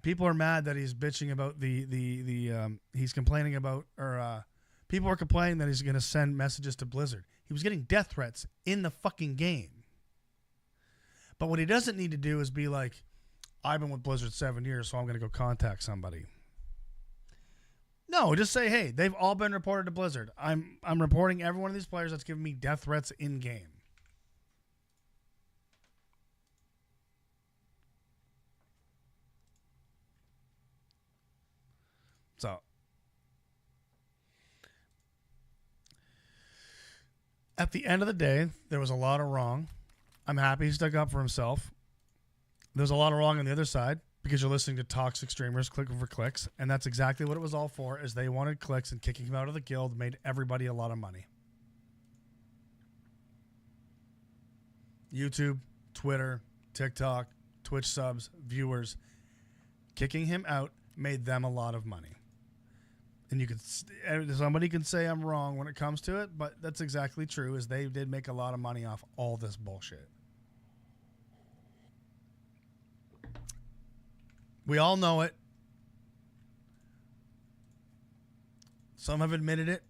people are mad that he's bitching about he's complaining about, or people are complaining that he's going to send messages to Blizzard. He was getting death threats in the fucking game. But what he doesn't need to do is be like, I've been with Blizzard 7 years, so I'm going to go contact somebody. No, just say, hey, they've all been reported to Blizzard. I'm reporting every one of these players that's giving me death threats in game. So, at the end of the day, there was a lot of wrong. I'm happy he stuck up for himself. There's a lot of wrong on the other side. because you're listening to toxic streamers clicking for clicks, and that's exactly what it was all for, is they wanted clicks, and kicking him out of the guild made everybody a lot of money. YouTube, Twitter, TikTok, Twitch subs, viewers, kicking him out made them a lot of money. And you could, somebody can say I'm wrong when it comes to it, but that's exactly true, is they did make a lot of money off all this bullshit. We all know it. Some have admitted it.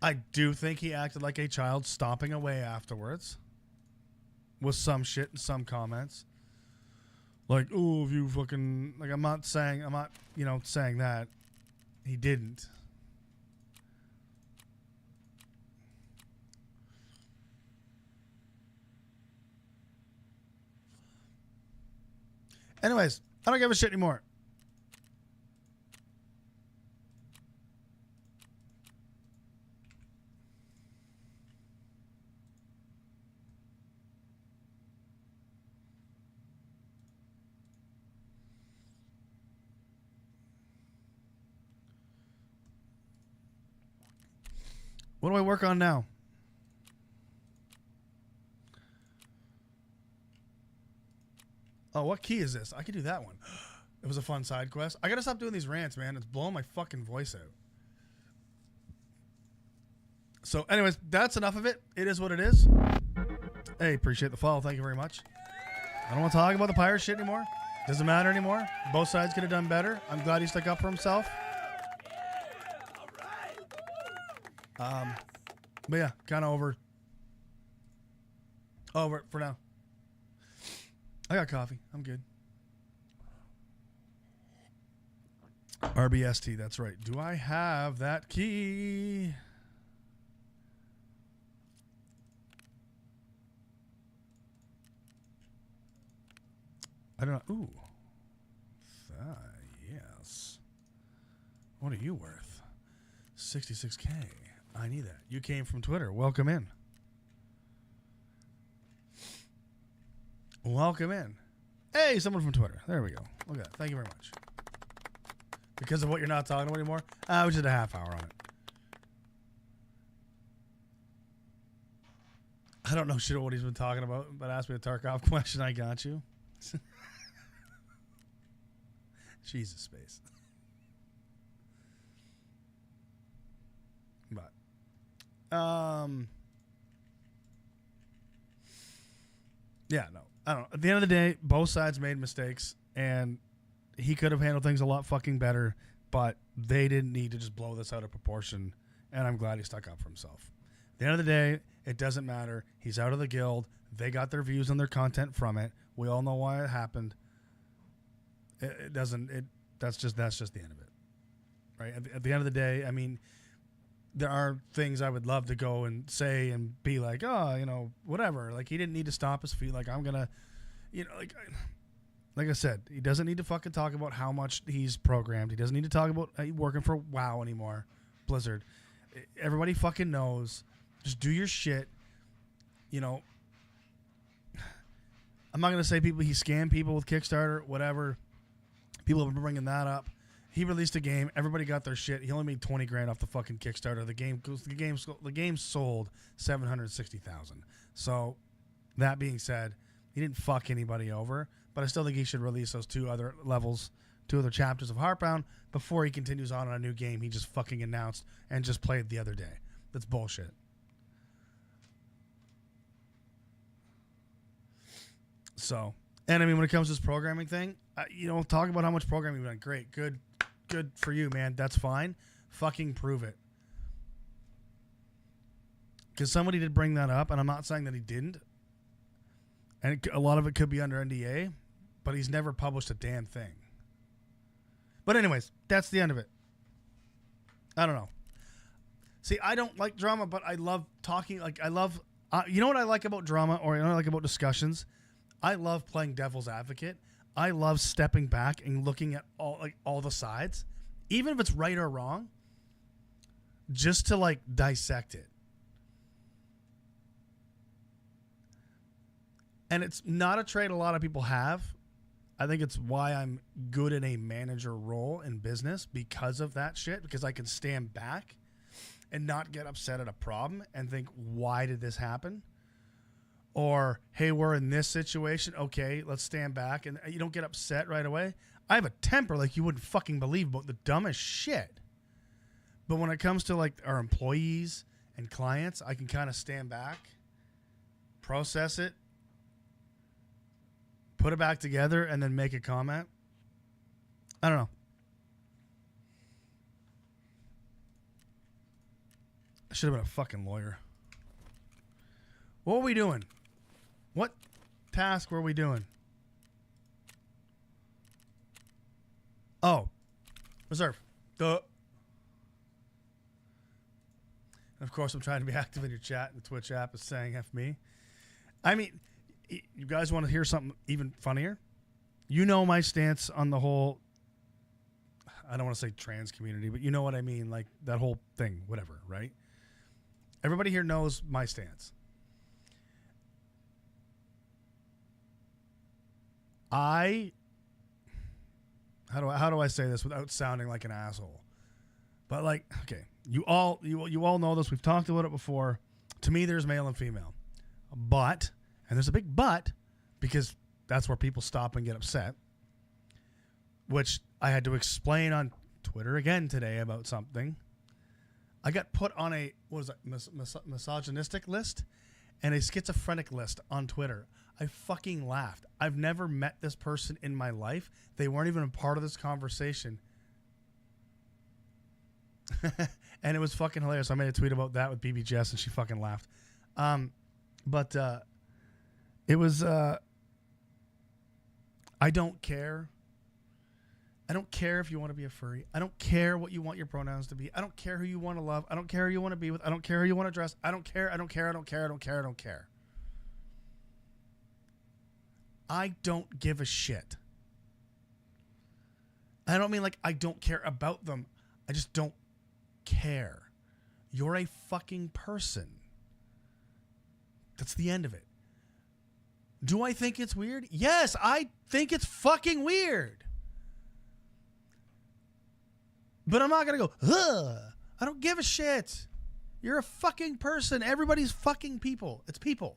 I do think he acted like a child, stomping away afterwards with some shit and some comments. Like, oh, if you fucking, like, I'm not, you know, saying that. He didn't. Anyways, I don't give a shit anymore. What do I work on now? Oh, what key is this? I could do that one. It was a fun side quest. I gotta stop doing these rants, man. It's blowing my fucking voice out. So, anyways, that's enough of it. It is what it is. Hey, appreciate the follow. Thank you very much. I don't want to talk about the pirate shit anymore. Doesn't matter anymore. Both sides could have done better. I'm glad he stuck up for himself. But yeah, kind of over it for now. I got coffee. I'm good. RBST, that's right. Do I have that key? I don't know. Ooh. Yes. What are you worth? 66K. I need that. You came from Twitter. Welcome in. Welcome in. Hey, someone from Twitter. There we go. Look at that. Thank you very much. Because of what you're not talking about anymore? We just did a half hour on it. I don't know shit about what he's been talking about, but ask me a Tarkov question. I got you. Jesus, space. But, yeah, no, I don't know. At the end of the day, both sides made mistakes, and he could have handled things a lot fucking better, but they didn't need to just blow this out of proportion, and I'm glad he stuck up for himself. At the end of the day, it doesn't matter. He's out of the guild. They got their views and their content from it. We all know why it happened. That's just the end of it, right? At the end of the day, I mean, there are things I would love to go and say and be like, oh, you know, whatever. Like, he didn't need to stomp his feet. Like, I'm gonna, you know, like I said, he doesn't need to fucking talk about how much he's programmed. He doesn't need to talk about working for WoW anymore, Blizzard. Everybody fucking knows. Just do your shit. You know, I'm not gonna say he scammed people with Kickstarter, whatever. People have been bringing that up. He released a game. Everybody got their shit. He only made 20 grand off the fucking Kickstarter. The game sold 760,000. So, that being said, he didn't fuck anybody over. But I still think he should release those two other chapters of Heartbound before he continues on a new game he just fucking announced and just played the other day. That's bullshit. So, and I mean, when it comes to this programming thing, you know, talk about how much programming you've done. Great, good for you, man. That's fine. Fucking prove it. Because somebody did bring that up, and I'm not saying that he didn't. And a lot of it could be under NDA, but he's never published a damn thing. But anyways, that's the end of it. I don't know. See, I don't like drama, but I love talking. Like, I love, you know what I like about drama, or you know what I like about discussions? I love playing devil's advocate. I love stepping back and looking at all the sides, even if it's right or wrong. just to like dissect it. And it's not a trait a lot of people have. I think it's why I'm good in a manager role in business because of that shit, because I can stand back and not get upset at a problem and think, why did this happen? Or, hey, we're in this situation. Okay, let's stand back. And you don't get upset right away. I have a temper like you wouldn't fucking believe about the dumbest shit. But when it comes to like our employees and clients, I can kind of stand back, process it, put it back together, and then make a comment. I don't know. I should have been a fucking lawyer. What were we doing? What task were we doing? Oh, reserve. Duh. And of course, I'm trying to be active in your chat. The Twitch app is saying F me. I mean, you guys want to hear something even funnier? You know my stance on the whole, I don't want to say trans community, but you know what I mean, like that whole thing, whatever, right? Everybody here knows my stance. How do I say this without sounding like an asshole? But like, okay, you all know this. We've talked about it before. To me, there's male and female. But, and there's a big but, because that's where people stop and get upset, which I had to explain on Twitter again today about something. I got put on a, what is that, misogynistic list and a schizophrenic list on Twitter. I fucking laughed. I've never met this person in my life. They weren't even a part of this conversation. And it was fucking hilarious. I made a tweet about that with BB Jess and she fucking laughed. But it was, I don't care. I don't care if you want to be a furry. I don't care what you want your pronouns to be. I don't care who you want to love. I don't care who you want to be with. I don't care who you want to dress. I don't care. I don't care. I don't care. I don't care. I don't care. I don't give a shit. I don't mean like I don't care about them. I just don't care. You're a fucking person. That's the end of it. Do I think it's weird? Yes, I think it's fucking weird. But I'm not going to go, ugh. I don't give a shit. You're a fucking person. Everybody's fucking people. It's people.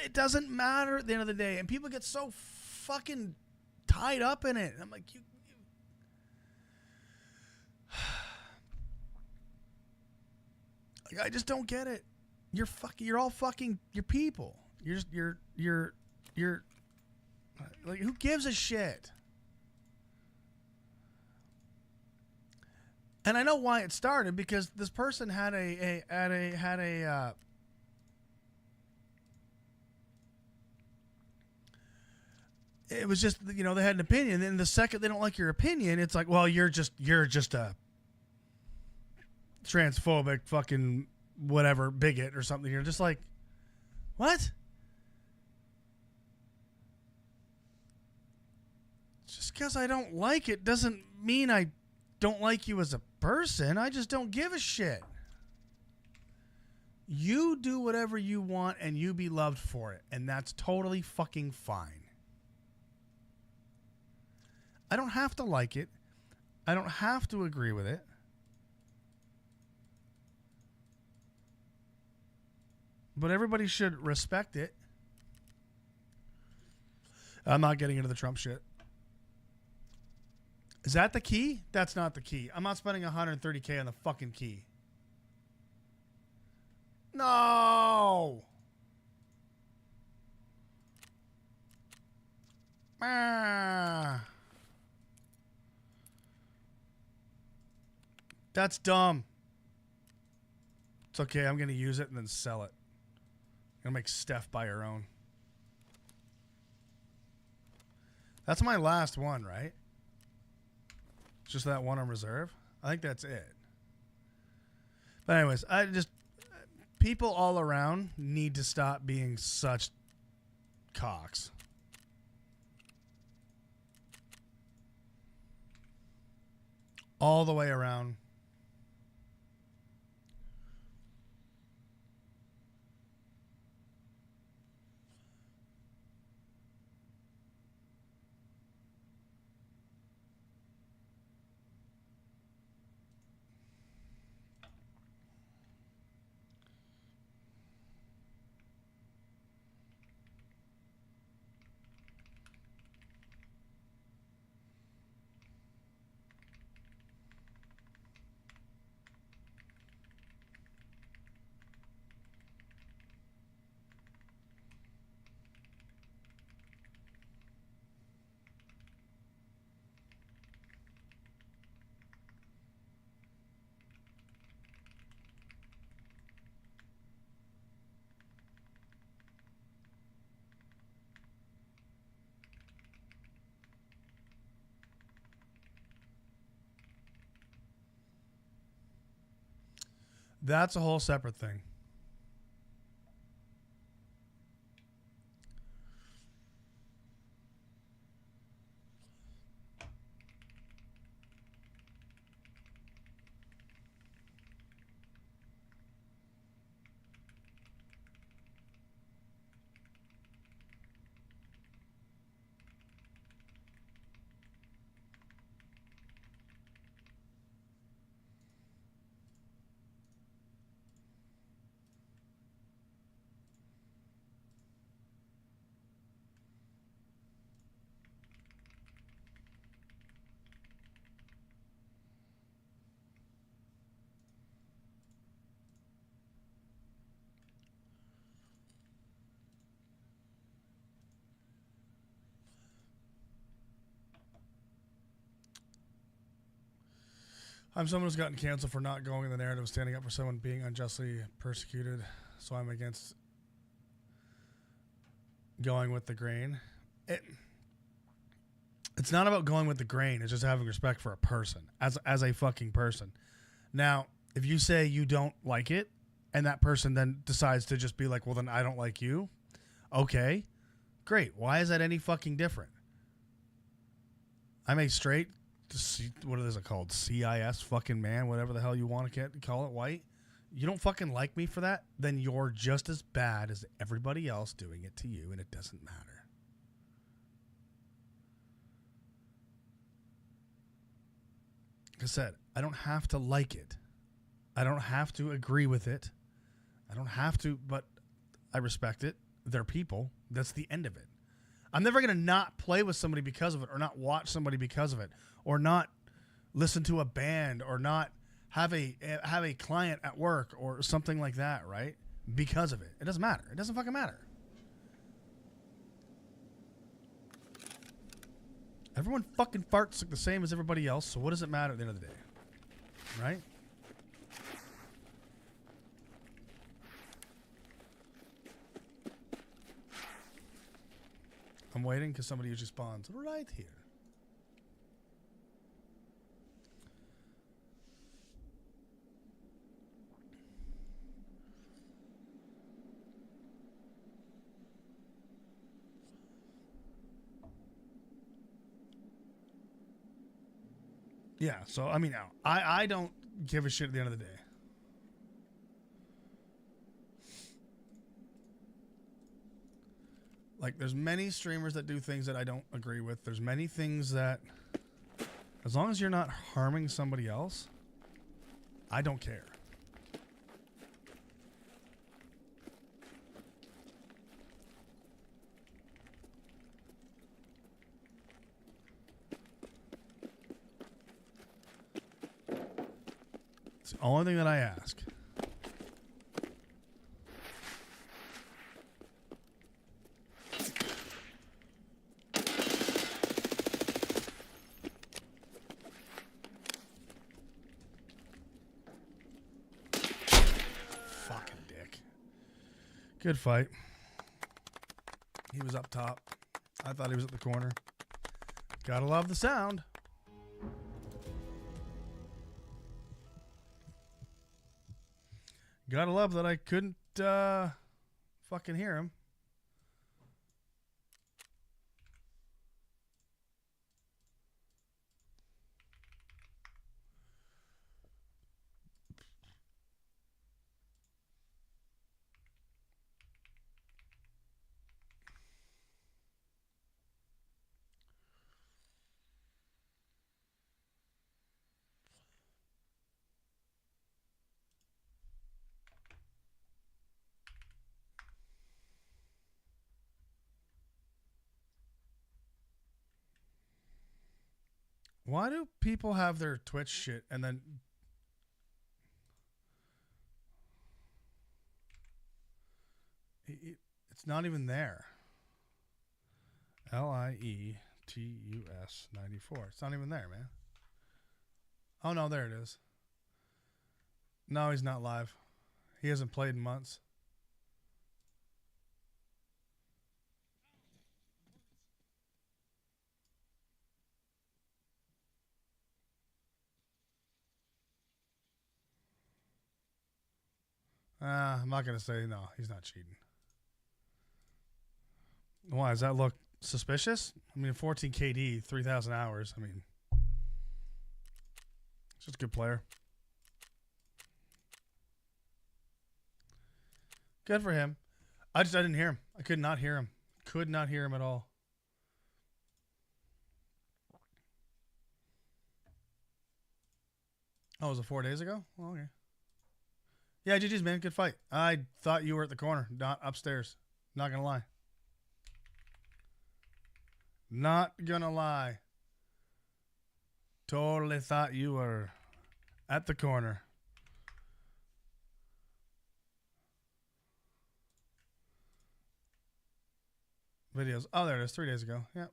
It doesn't matter at the end of the day. And people get so fucking tied up in it. I'm like, I just don't get it. You're all fucking, you're people. You're like, who gives a shit? And I know why it started, because this person had it was just, you know, they had an opinion, and the second they don't like your opinion, it's like, well, you're just a transphobic fucking whatever bigot or something. You're just like, what? Just because I don't like it doesn't mean I don't like you as a person. I just don't give a shit. You do whatever you want and you be loved for it, and that's totally fucking fine. I don't have to like it. I don't have to agree with it. But everybody should respect it. I'm not getting into the Trump shit. Is that the key? That's not the key. I'm not spending $130K on the fucking key. No! Ah. That's dumb. It's okay. I'm going to use it and then sell it. I'm going to make Steph buy her own. That's my last one, right? Just that one on reserve? I think that's it. But anyways, people all around need to stop being such cocks. all the way around. That's a whole separate thing. I'm someone who's gotten canceled for not going in the narrative, standing up for someone being unjustly persecuted. So I'm against going with the grain. It's not about going with the grain. It's just having respect for a person as a fucking person. Now, if you say you don't like it and that person then decides to just be like, well, then I don't like you. Okay, great. Why is that any fucking different? I'm a straight, what is it called? CIS fucking man, whatever the hell you want to call it, white. You don't fucking like me for that, then you're just as bad as everybody else doing it to you, and it doesn't matter. Like I said, I don't have to like it. I don't have to agree with it. I don't have to, but I respect it. They're people. That's the end of it. I'm never going to not play with somebody because of it, or not watch somebody because of it, or not listen to a band, or not have a client at work or something like that, right? Because of it. It doesn't matter. It doesn't fucking matter. Everyone fucking farts like the same as everybody else, so what does it matter at the end of the day? Right? I'm waiting because somebody usually spawns right here. Yeah, so, I mean, I don't give a shit at the end of the day. Like, there's many streamers that do things that I don't agree with. There's many things that, as long as you're not harming somebody else, I don't care. It's the only thing that I ask. Fucking dick. Good fight. He was up top. I thought he was at the corner. Gotta love the sound. Gotta love that I couldn't fucking hear him. Why do people have their Twitch shit and then... It's not even there. LIETUS 94. It's not even there, man. Oh, no, there it is. No, he's not live. He hasn't played in months. I'm not going to say no. He's not cheating. Why? Does that look suspicious? I mean, 14 KD, 3,000 hours. I mean, he's just a good player. Good for him. I didn't hear him. I could not hear him. Could not hear him at all. Oh, was it 4 days ago? Oh, okay. Yeah, GG's, man. Good fight. I thought you were at the corner, not upstairs. Not going to lie. Not going to lie. Totally thought you were at the corner. Videos. Oh, there it is. 3 days ago. Yep.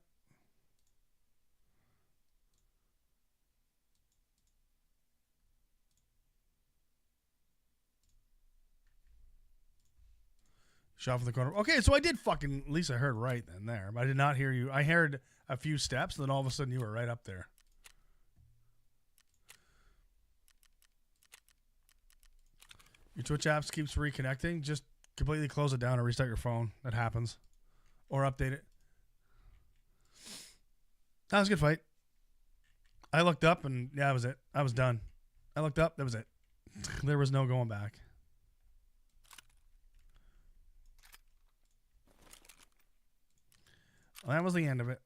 Shot from the corner. Okay, so I did fucking... At least I heard right then there. But I did not hear you. I heard a few steps, and then all of a sudden you were right up there. Your Twitch apps keeps reconnecting. Just completely close it down or restart your phone. That happens. Or update it. That was a good fight. I looked up, and yeah, that was it. I was done. I looked up. That was it. There was no going back. Well, that was the end of it.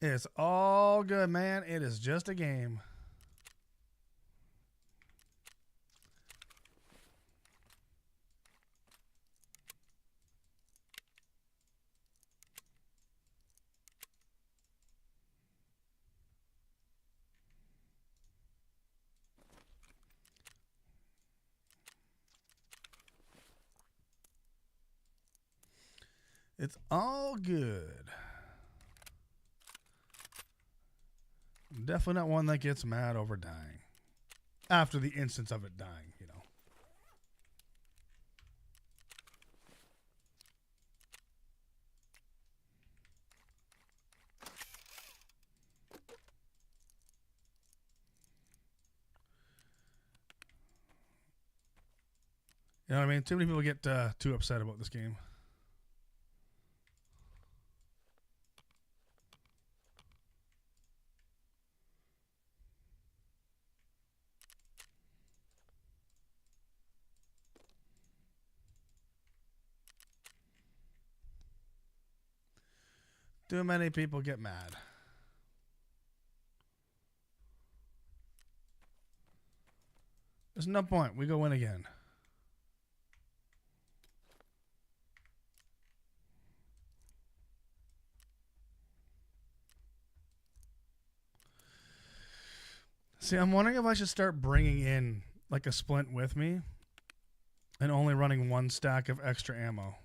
It's all good, man. It is just a game. It's all good. Definitely not one that gets mad over dying. After the instance of it dying, you know. You know what I mean? Too many people get too upset about this game. Too many people get mad. There's no point. We go win again. See, I'm wondering if I should start bringing in like a splint with me and only running one stack of extra ammo.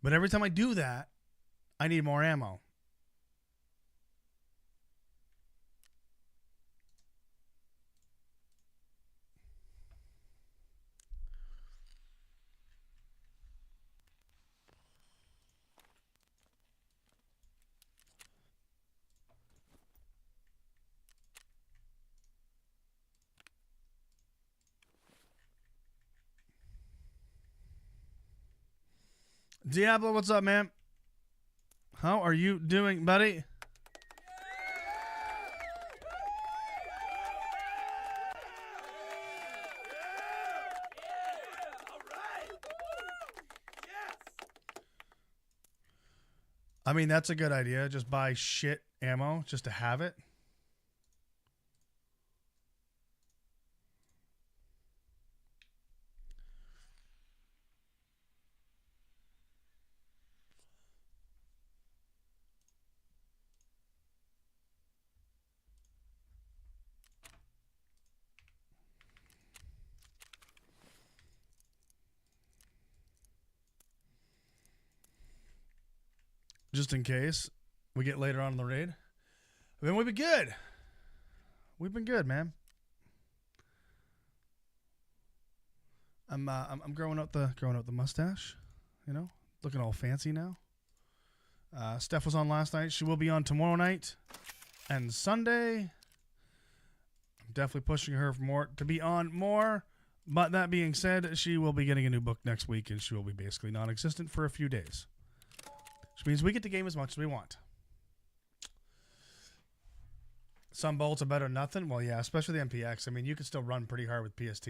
But every time I do that, I need more ammo. Diablo, what's up, man? How are you doing, buddy? I mean, that's a good idea. Just buy shit ammo just to have it. Just in case we get later on in the raid. I mean, we've been good. We've been good, man. I'm growing out the mustache, you know, looking all fancy now. Steph was on last night. She will be on tomorrow night and Sunday. I'm definitely pushing her for more to be on more. But that being said, she will be getting a new book next week, and she will be basically non-existent for a few days. Which means we get to game as much as we want. Some bolts are better than nothing. Well, yeah, especially the MPX. I mean, you can still run pretty hard with PST.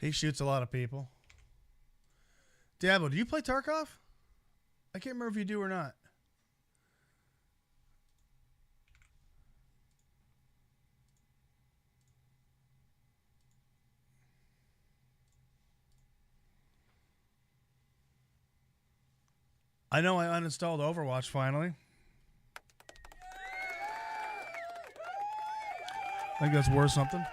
He shoots a lot of people. Diablo, do you play Tarkov? I can't remember if you do or not. I know I uninstalled Overwatch finally. I think that's worth something.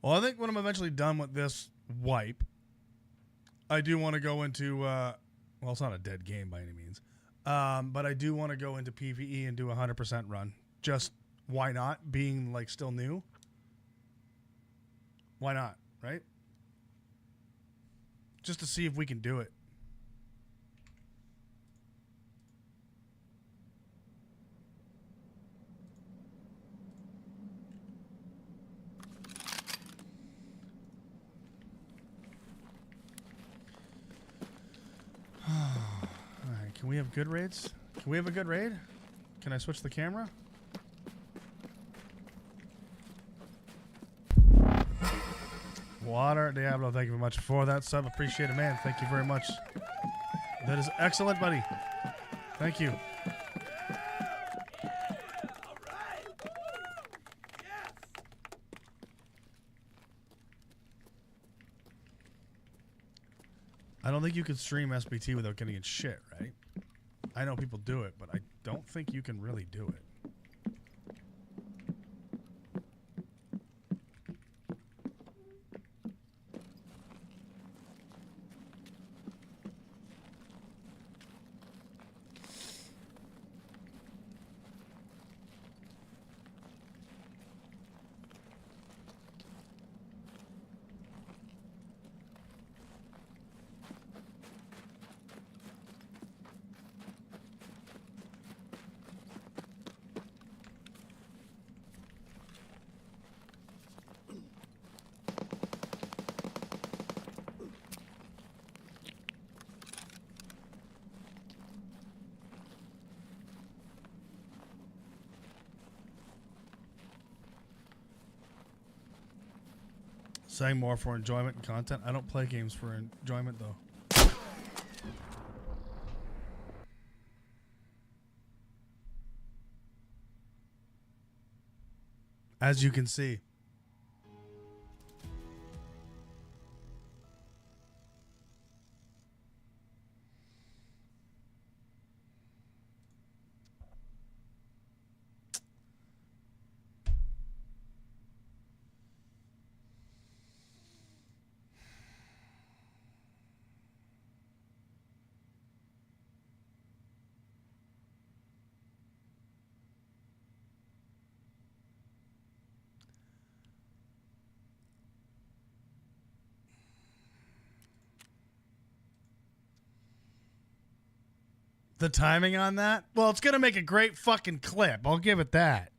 Well, I think when I'm eventually done with this wipe, I do want to go into, well, it's not a dead game by any means, but I do want to go into PvE and do a 100% run. Just, why not? Being, like, still new. Why not, right? Just to see if we can do it. Alright, can we have good raids? Can we have a good raid? Can I switch the camera? Water Diablo, thank you very much for that sub. Appreciate it, man. Thank you very much. That is excellent, buddy. Thank you. I don't think you can stream SBT without getting in shit, right? I know people do it, but I don't think you can really do it. Saying more for enjoyment and content. I don't play games for enjoyment, though. As you can see. The timing on that? Well, it's going to make a great fucking clip. I'll give it that.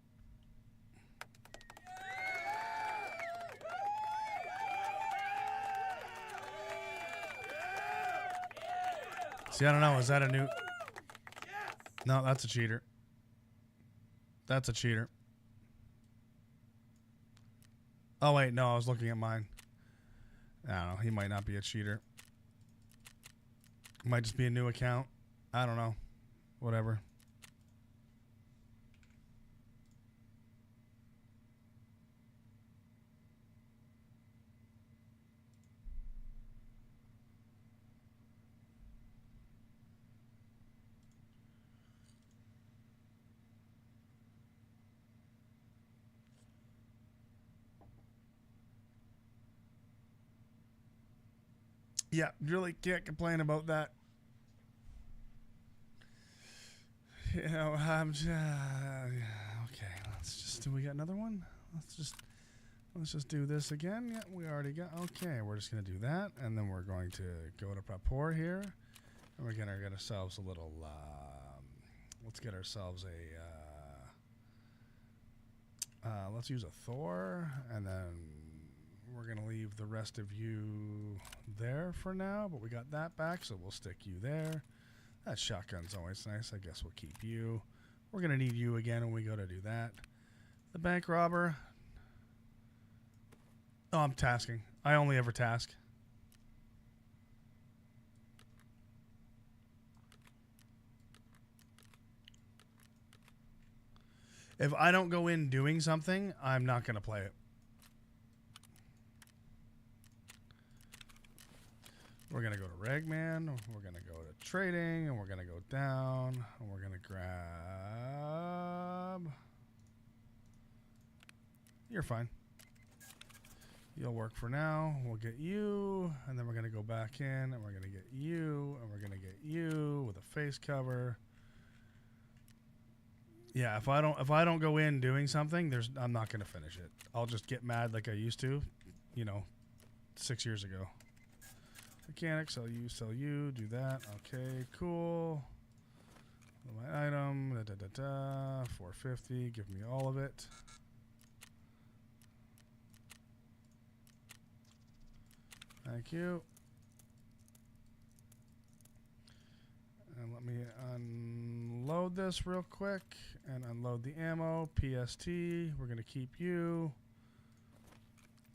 See, I don't know. Is that a new... No, that's a cheater. That's a cheater. Oh, wait. No, I was looking at mine. I don't know. He might not be a cheater. Might just be a new account. I don't know. Whatever. Yeah, really can't complain about that. You know, okay. Let's just. Do we got another one? Let's just do this again. Yeah, we already got. Okay, we're just gonna do that, and then we're going to go to Papor here, and we're gonna get ourselves a little. Let's get ourselves a. Let's use a Thor, and then we're gonna leave the rest of you there for now. But we got that back, so we'll stick you there. That shotgun's always nice. I guess we'll keep you. We're going to need you again when we go to do that. The bank robber. Oh, I'm tasking. I only ever task. If I don't go in doing something, I'm not going to play it. We're going to go to Ragman, we're going to go to trading, and we're going to go down, and we're going to grab... You're fine. You'll work for now. We'll get you, and then we're going to go back in, and we're going to get you, and we're going to get you with a face cover. Yeah, if I don't go in doing something, I'm not going to finish it. I'll just get mad like I used to, 6 years ago. Mechanic, sell you, do that. Okay, cool. My item, 450, give me all of it. Thank you. And let me unload this real quick and unload the ammo. PST, we're going to keep you.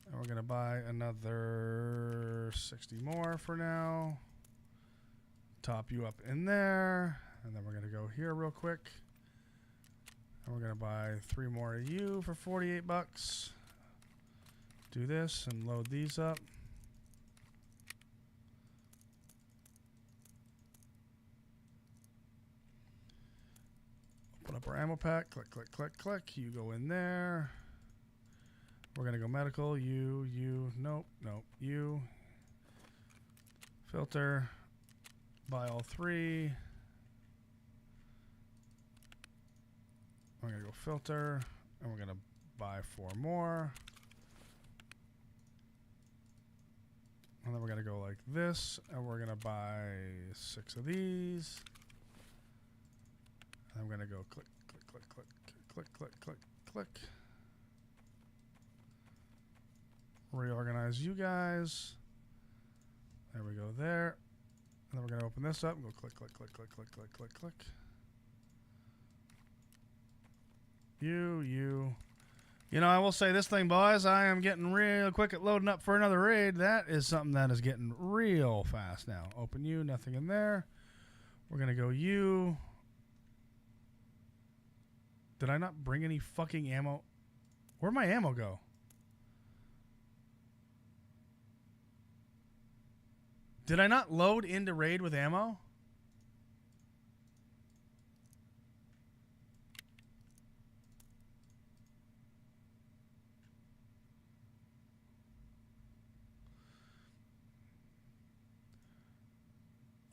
And we're going to buy another 60 more for now. Top you up in there. And then we're going to go here real quick. And we're going to buy 3 more of you for 48 bucks. Do this and load these up. Open up our ammo pack. Click, click, click, click. You go in there. We're going to go medical. You. Nope, you. Filter. Buy all 3. We're going to go filter. And we're going to buy 4 more. And then we're going to go like this. And we're going to buy 6 of these. And I'm going to go click, click, click, click, click, click, click, click. Reorganize you guys. There we go there. And then we're going to open this up and go click, click, click, click, click, click, click, click. You. You know, I will say this thing, boys. I am getting real quick at loading up for another raid. That is something that is getting real fast now. Open you, nothing in there. We're going to go you. Did I not bring any fucking ammo? Where'd my ammo go? Did I not load into raid with ammo?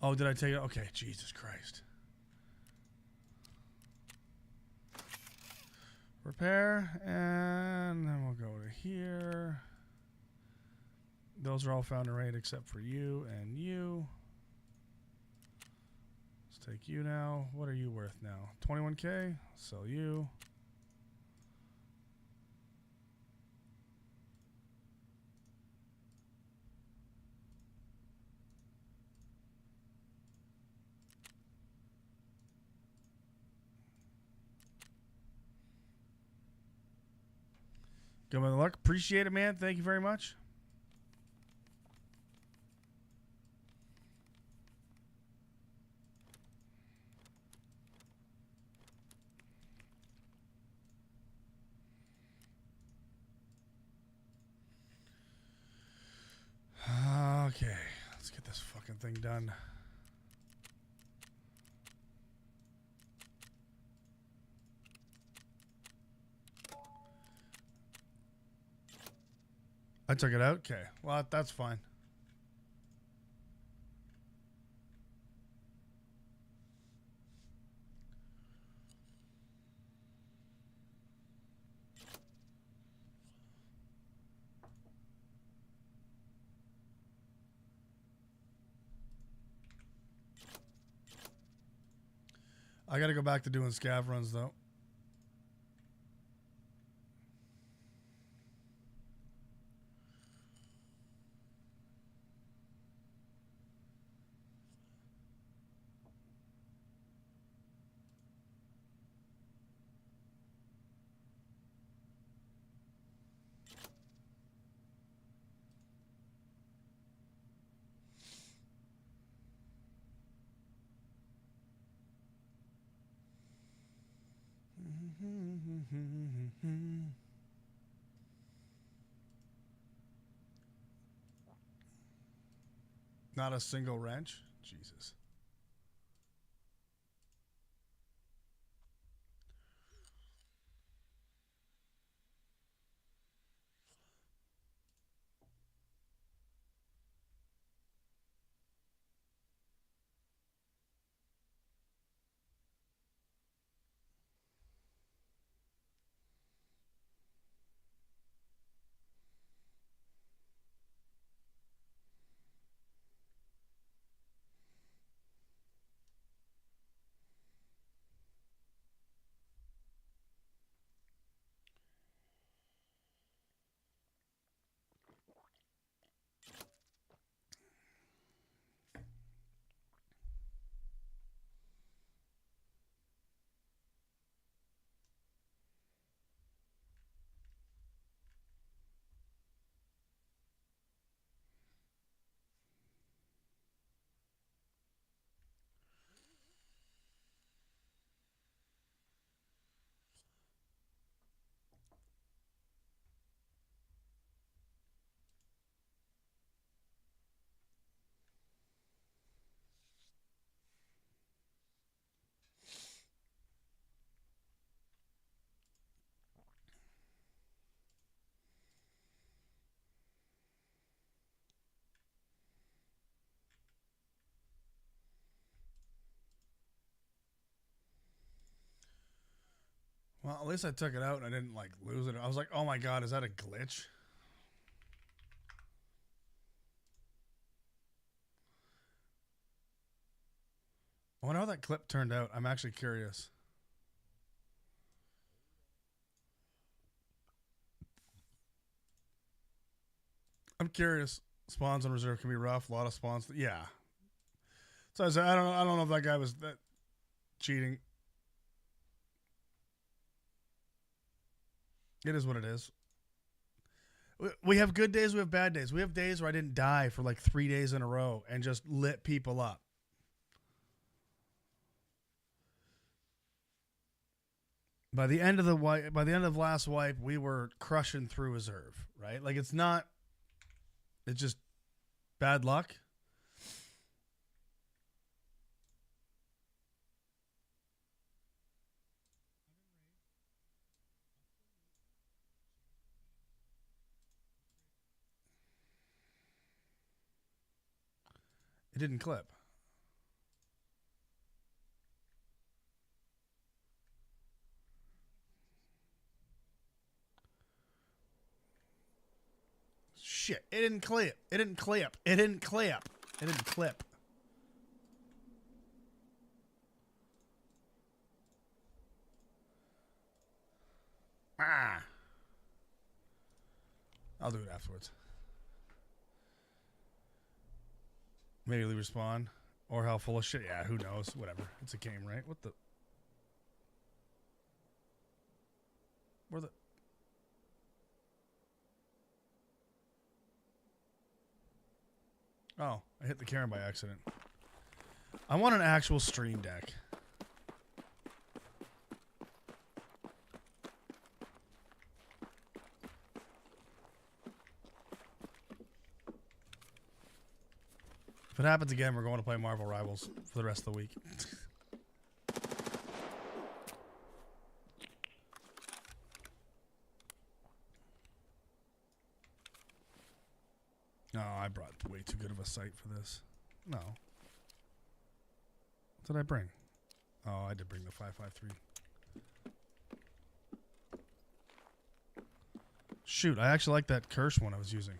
Oh, did I take it? Okay, Jesus Christ. Repair, and then we'll go to here. Those are all found in raid except for you and you. Let's take you now. What are you worth now? 21K? Sell you. Good with the luck. Appreciate it, man. Thank you very much. Okay, let's get this fucking thing done. I took it out? Okay. Well, that's fine. I got to go back to doing scav runs, though. Not a single wrench? Jesus. Well, at least I took it out and I didn't, like, lose it. I was like, oh my God, is that a glitch? I wonder how that clip turned out. I'm actually curious. I'm curious. Spawns on reserve can be rough. A lot of spawns. Yeah. So I said, I don't know if that guy was that cheating. It is what it is. We have good days, we have bad days. We have days where I didn't die for like 3 days in a row and just lit people up. By the end of last wipe, we were crushing through reserve, right? Like it's just bad luck. It didn't clip. Shit, it didn't clip. It didn't clip. It didn't clip. It didn't clip. Ah. I'll do it afterwards. Maybe respawn. Or how full of shit. Yeah, who knows? Whatever. It's a game, right? What the? Where the? Oh, I hit the camera by accident. I want an actual stream deck. If it happens again, we're going to play Marvel Rivals for the rest of the week. No, I brought way too good of a sight for this. No. What did I bring? Oh, I did bring the 553. Shoot, I actually like that Kirsch one I was using.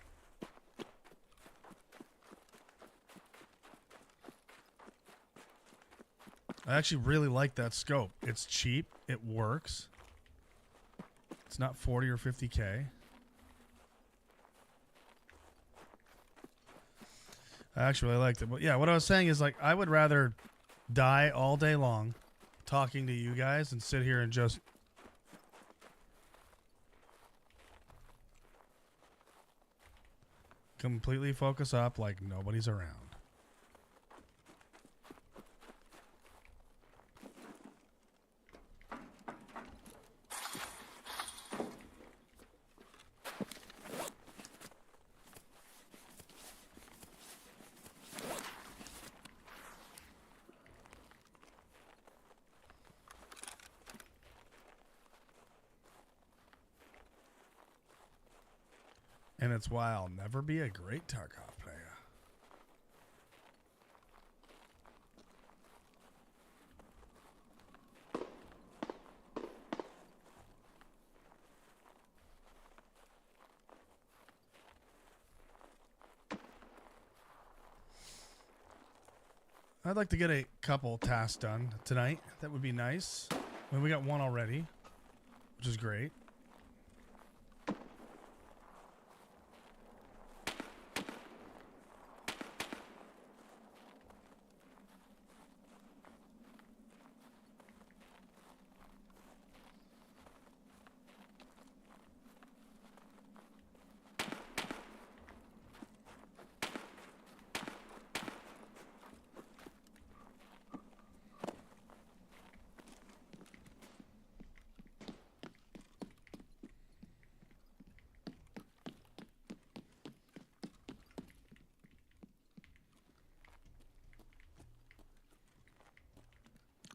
I actually really like that scope. It's cheap. It works. It's not 40 or 50K. I actually really liked it. But yeah, what I was saying is like I would rather die all day long talking to you guys and sit here and just completely focus up like nobody's around. And it's why I'll never be a great Tarkov player. I'd like to get a couple tasks done tonight. That would be nice. I mean, we got one already, which is great.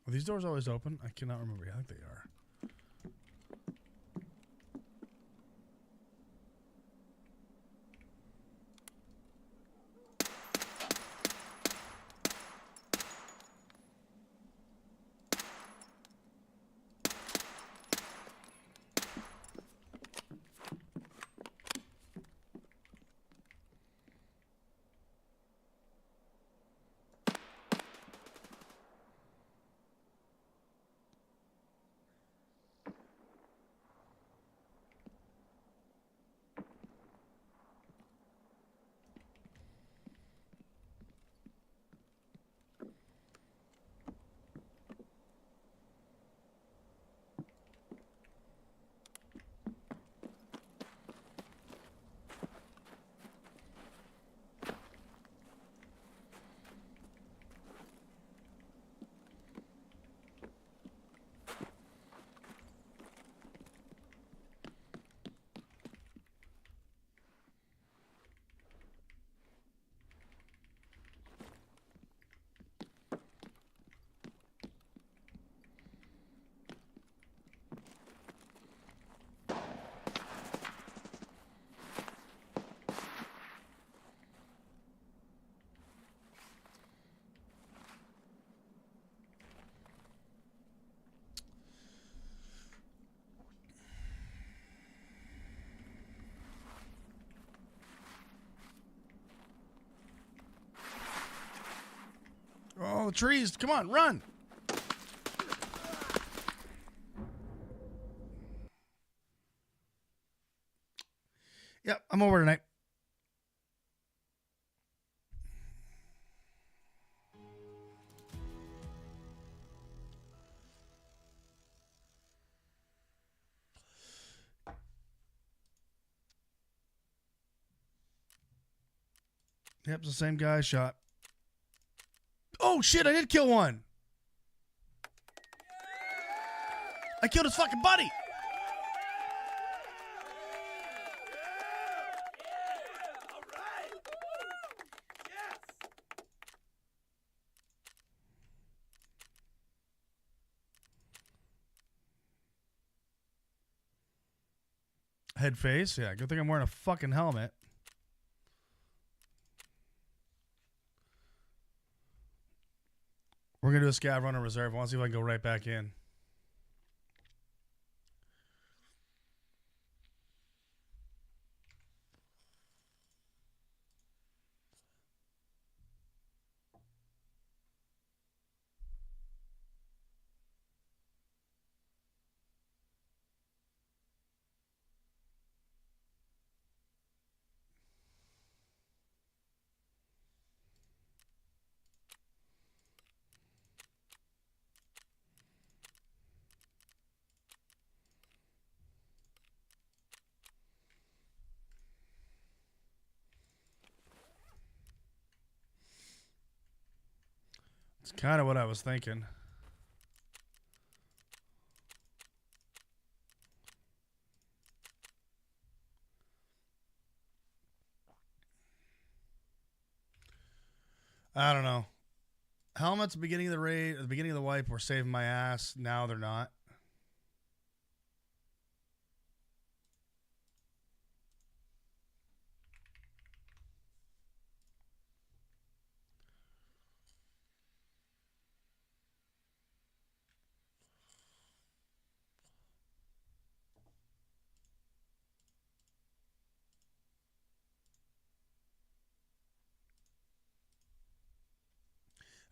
Are these doors always open? I cannot remember. I think they are. trees. Come on, run. Yep, I'm over tonight. Yep, it's the same guy I shot. Oh, shit, I did kill one. I killed his fucking buddy. Head face? Yeah, good thing I'm wearing a fucking helmet. We're going to do a scav run in reserve. I want to see if I can go right back in. It's kind of what I was thinking. I don't know. Helmets at the beginning of the raid, at the beginning of the wipe, were saving my ass. Now they're not.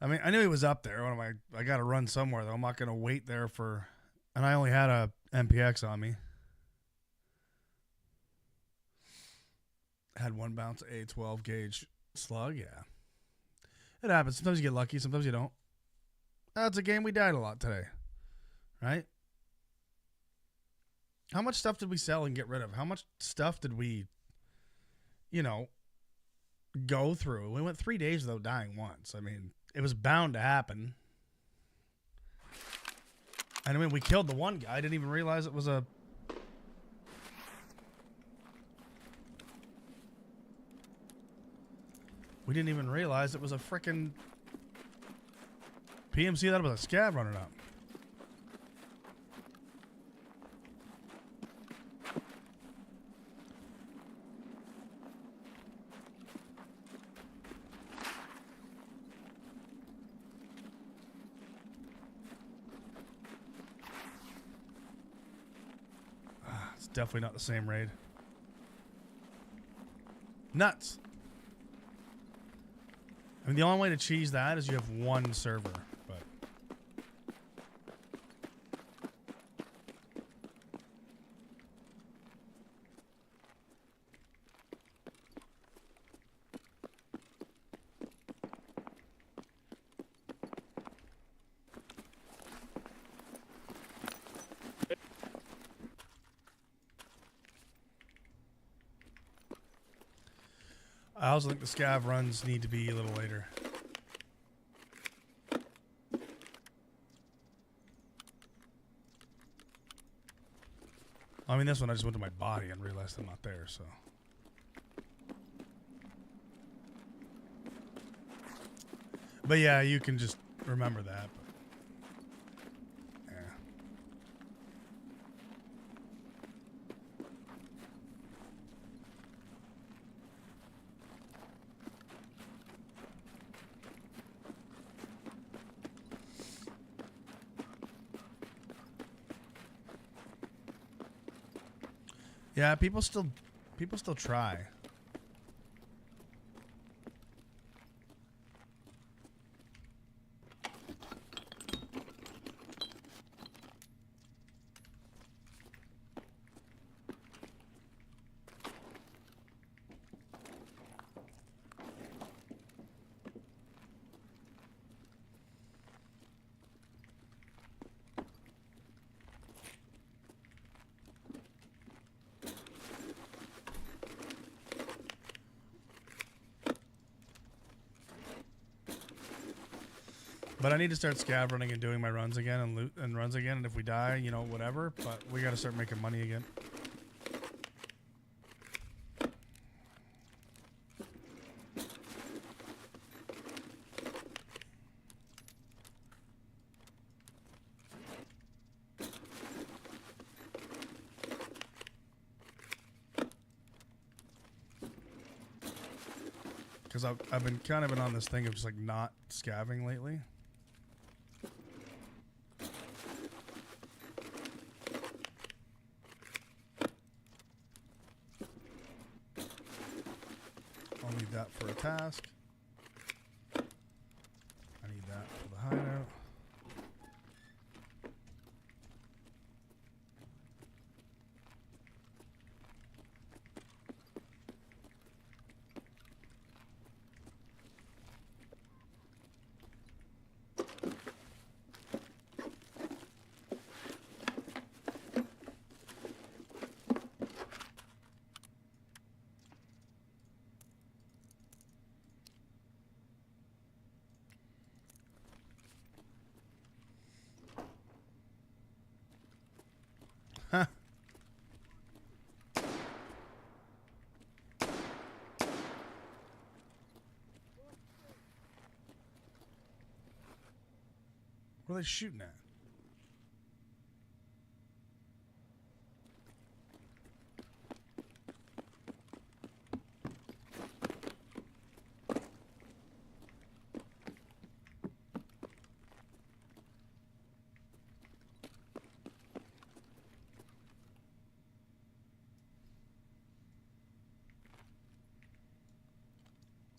I mean, I knew he was up there. What am I got to run somewhere, though. I'm not going to wait there for... And I only had a MPX on me. Had one bounce, a 12 gauge slug, yeah. It happens. Sometimes you get lucky, sometimes you don't. That's a game we died a lot today. Right? How much stuff did we sell and get rid of? How much stuff did we, go through? We went 3 days without dying once. I mean... It was bound to happen. And I mean, we killed the one guy. I didn't even realize it was a... We didn't even realize it was a frickin' PMC that was a scav running up. Definitely not the same raid. Nuts. I mean, the only way to cheese that is you have one server, but... I also think the scav runs need to be a little later. I mean, this one I just went to my body and realized I'm not there, so. But yeah, you can just remember that. But yeah. Yeah, people still try. But I need to start scav running and doing my runs again and loot and runs again. And if we die, you know, whatever. But we got to start making money again. Because I've been kind of on this thing of just like not scavving lately. I'll need that for a task. I need that for the hideout. Huh. What are they shooting at?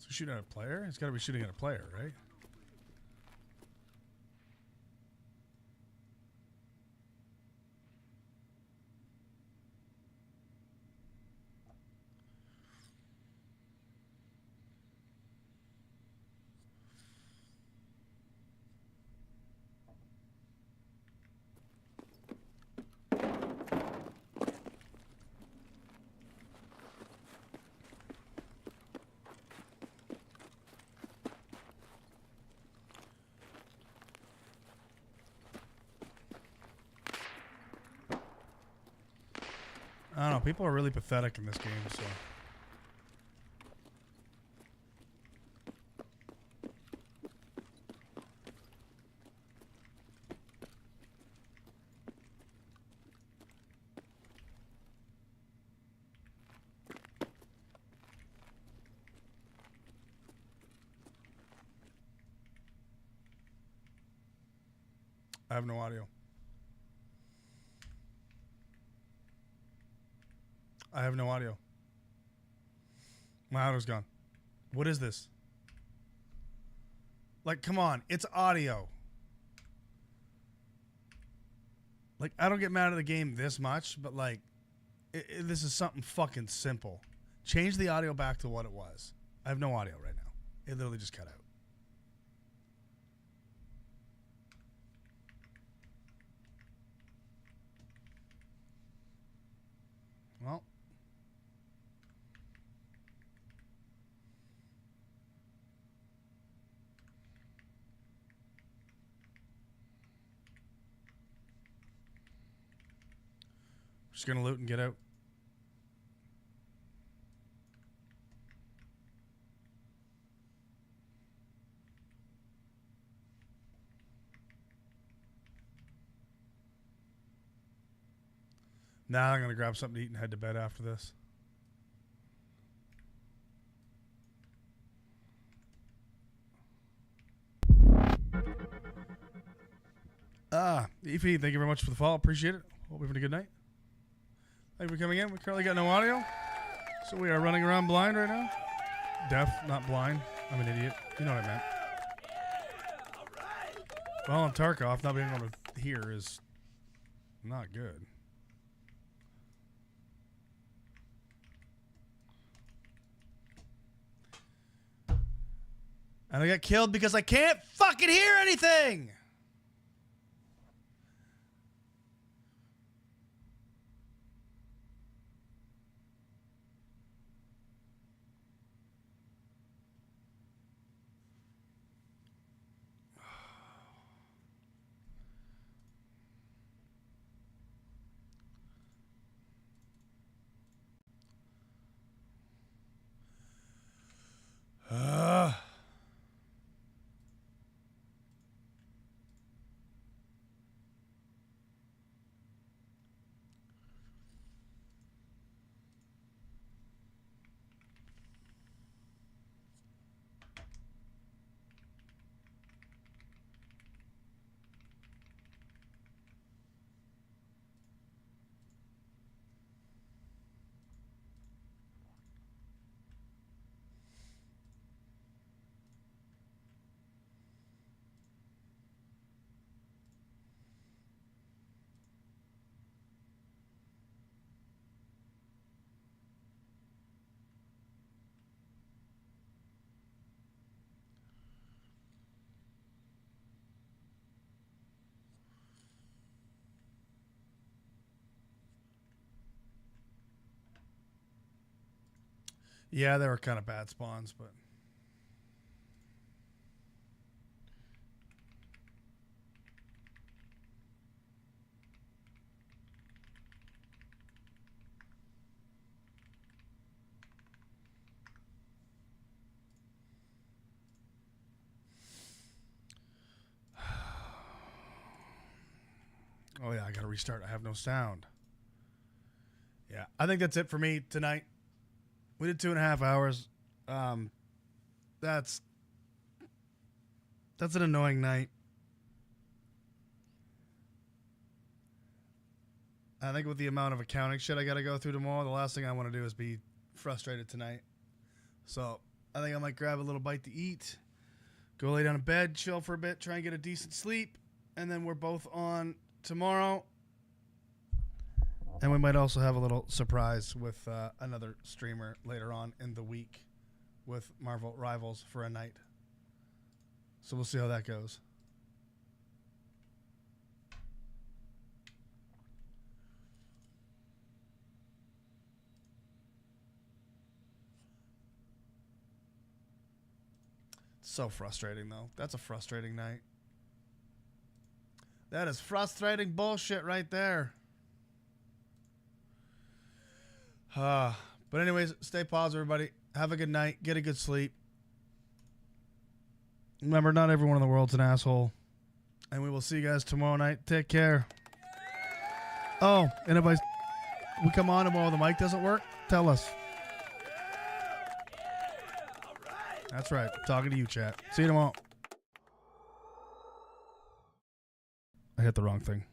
Shooting at a player? It's got to be shooting at a player, right? I don't know. People are really pathetic in this game, so. I have no audio. I have no audio. My audio's gone. What is this? Like, come on. It's audio. Like, I don't get mad at the game this much, but, like, this is something fucking simple. Change the audio back to what it was. I have no audio right now. It literally just cut out. Well. Just gonna loot and get out. Now I'm gonna grab something to eat and head to bed after this. Efi, thank you very much for the follow. Appreciate it. Hope you're having a good night. Thank you for coming in. We currently got no audio, so we are running around blind right now. Deaf, not blind. I'm an idiot. You know what I meant. Well, on Tarkov, not being able to hear is not good. And I got killed because I can't fucking hear anything! Yeah, they were kind of bad spawns, but... Oh, yeah, I got to restart. I have no sound. Yeah, I think that's it for me tonight. We did 2.5 hours. That's an annoying night. I think with the amount of accounting shit I got to go through tomorrow, the last thing I want to do is be frustrated tonight. So I think I might grab a little bite to eat, go lay down in bed, chill for a bit, try and get a decent sleep, and then we're both on tomorrow. And we might also have a little surprise with another streamer later on in the week with Marvel Rivals for a night. So we'll see how that goes. So frustrating, though. That's a frustrating night. That is frustrating bullshit right there. But anyways, stay positive, everybody. Have a good night. Get a good sleep. Remember, not everyone in the world's an asshole. And we will see you guys tomorrow night. Take care. Oh, and if we come on tomorrow, the mic doesn't work, tell us. That's right. Talking to you, chat. See you tomorrow. I hit the wrong thing.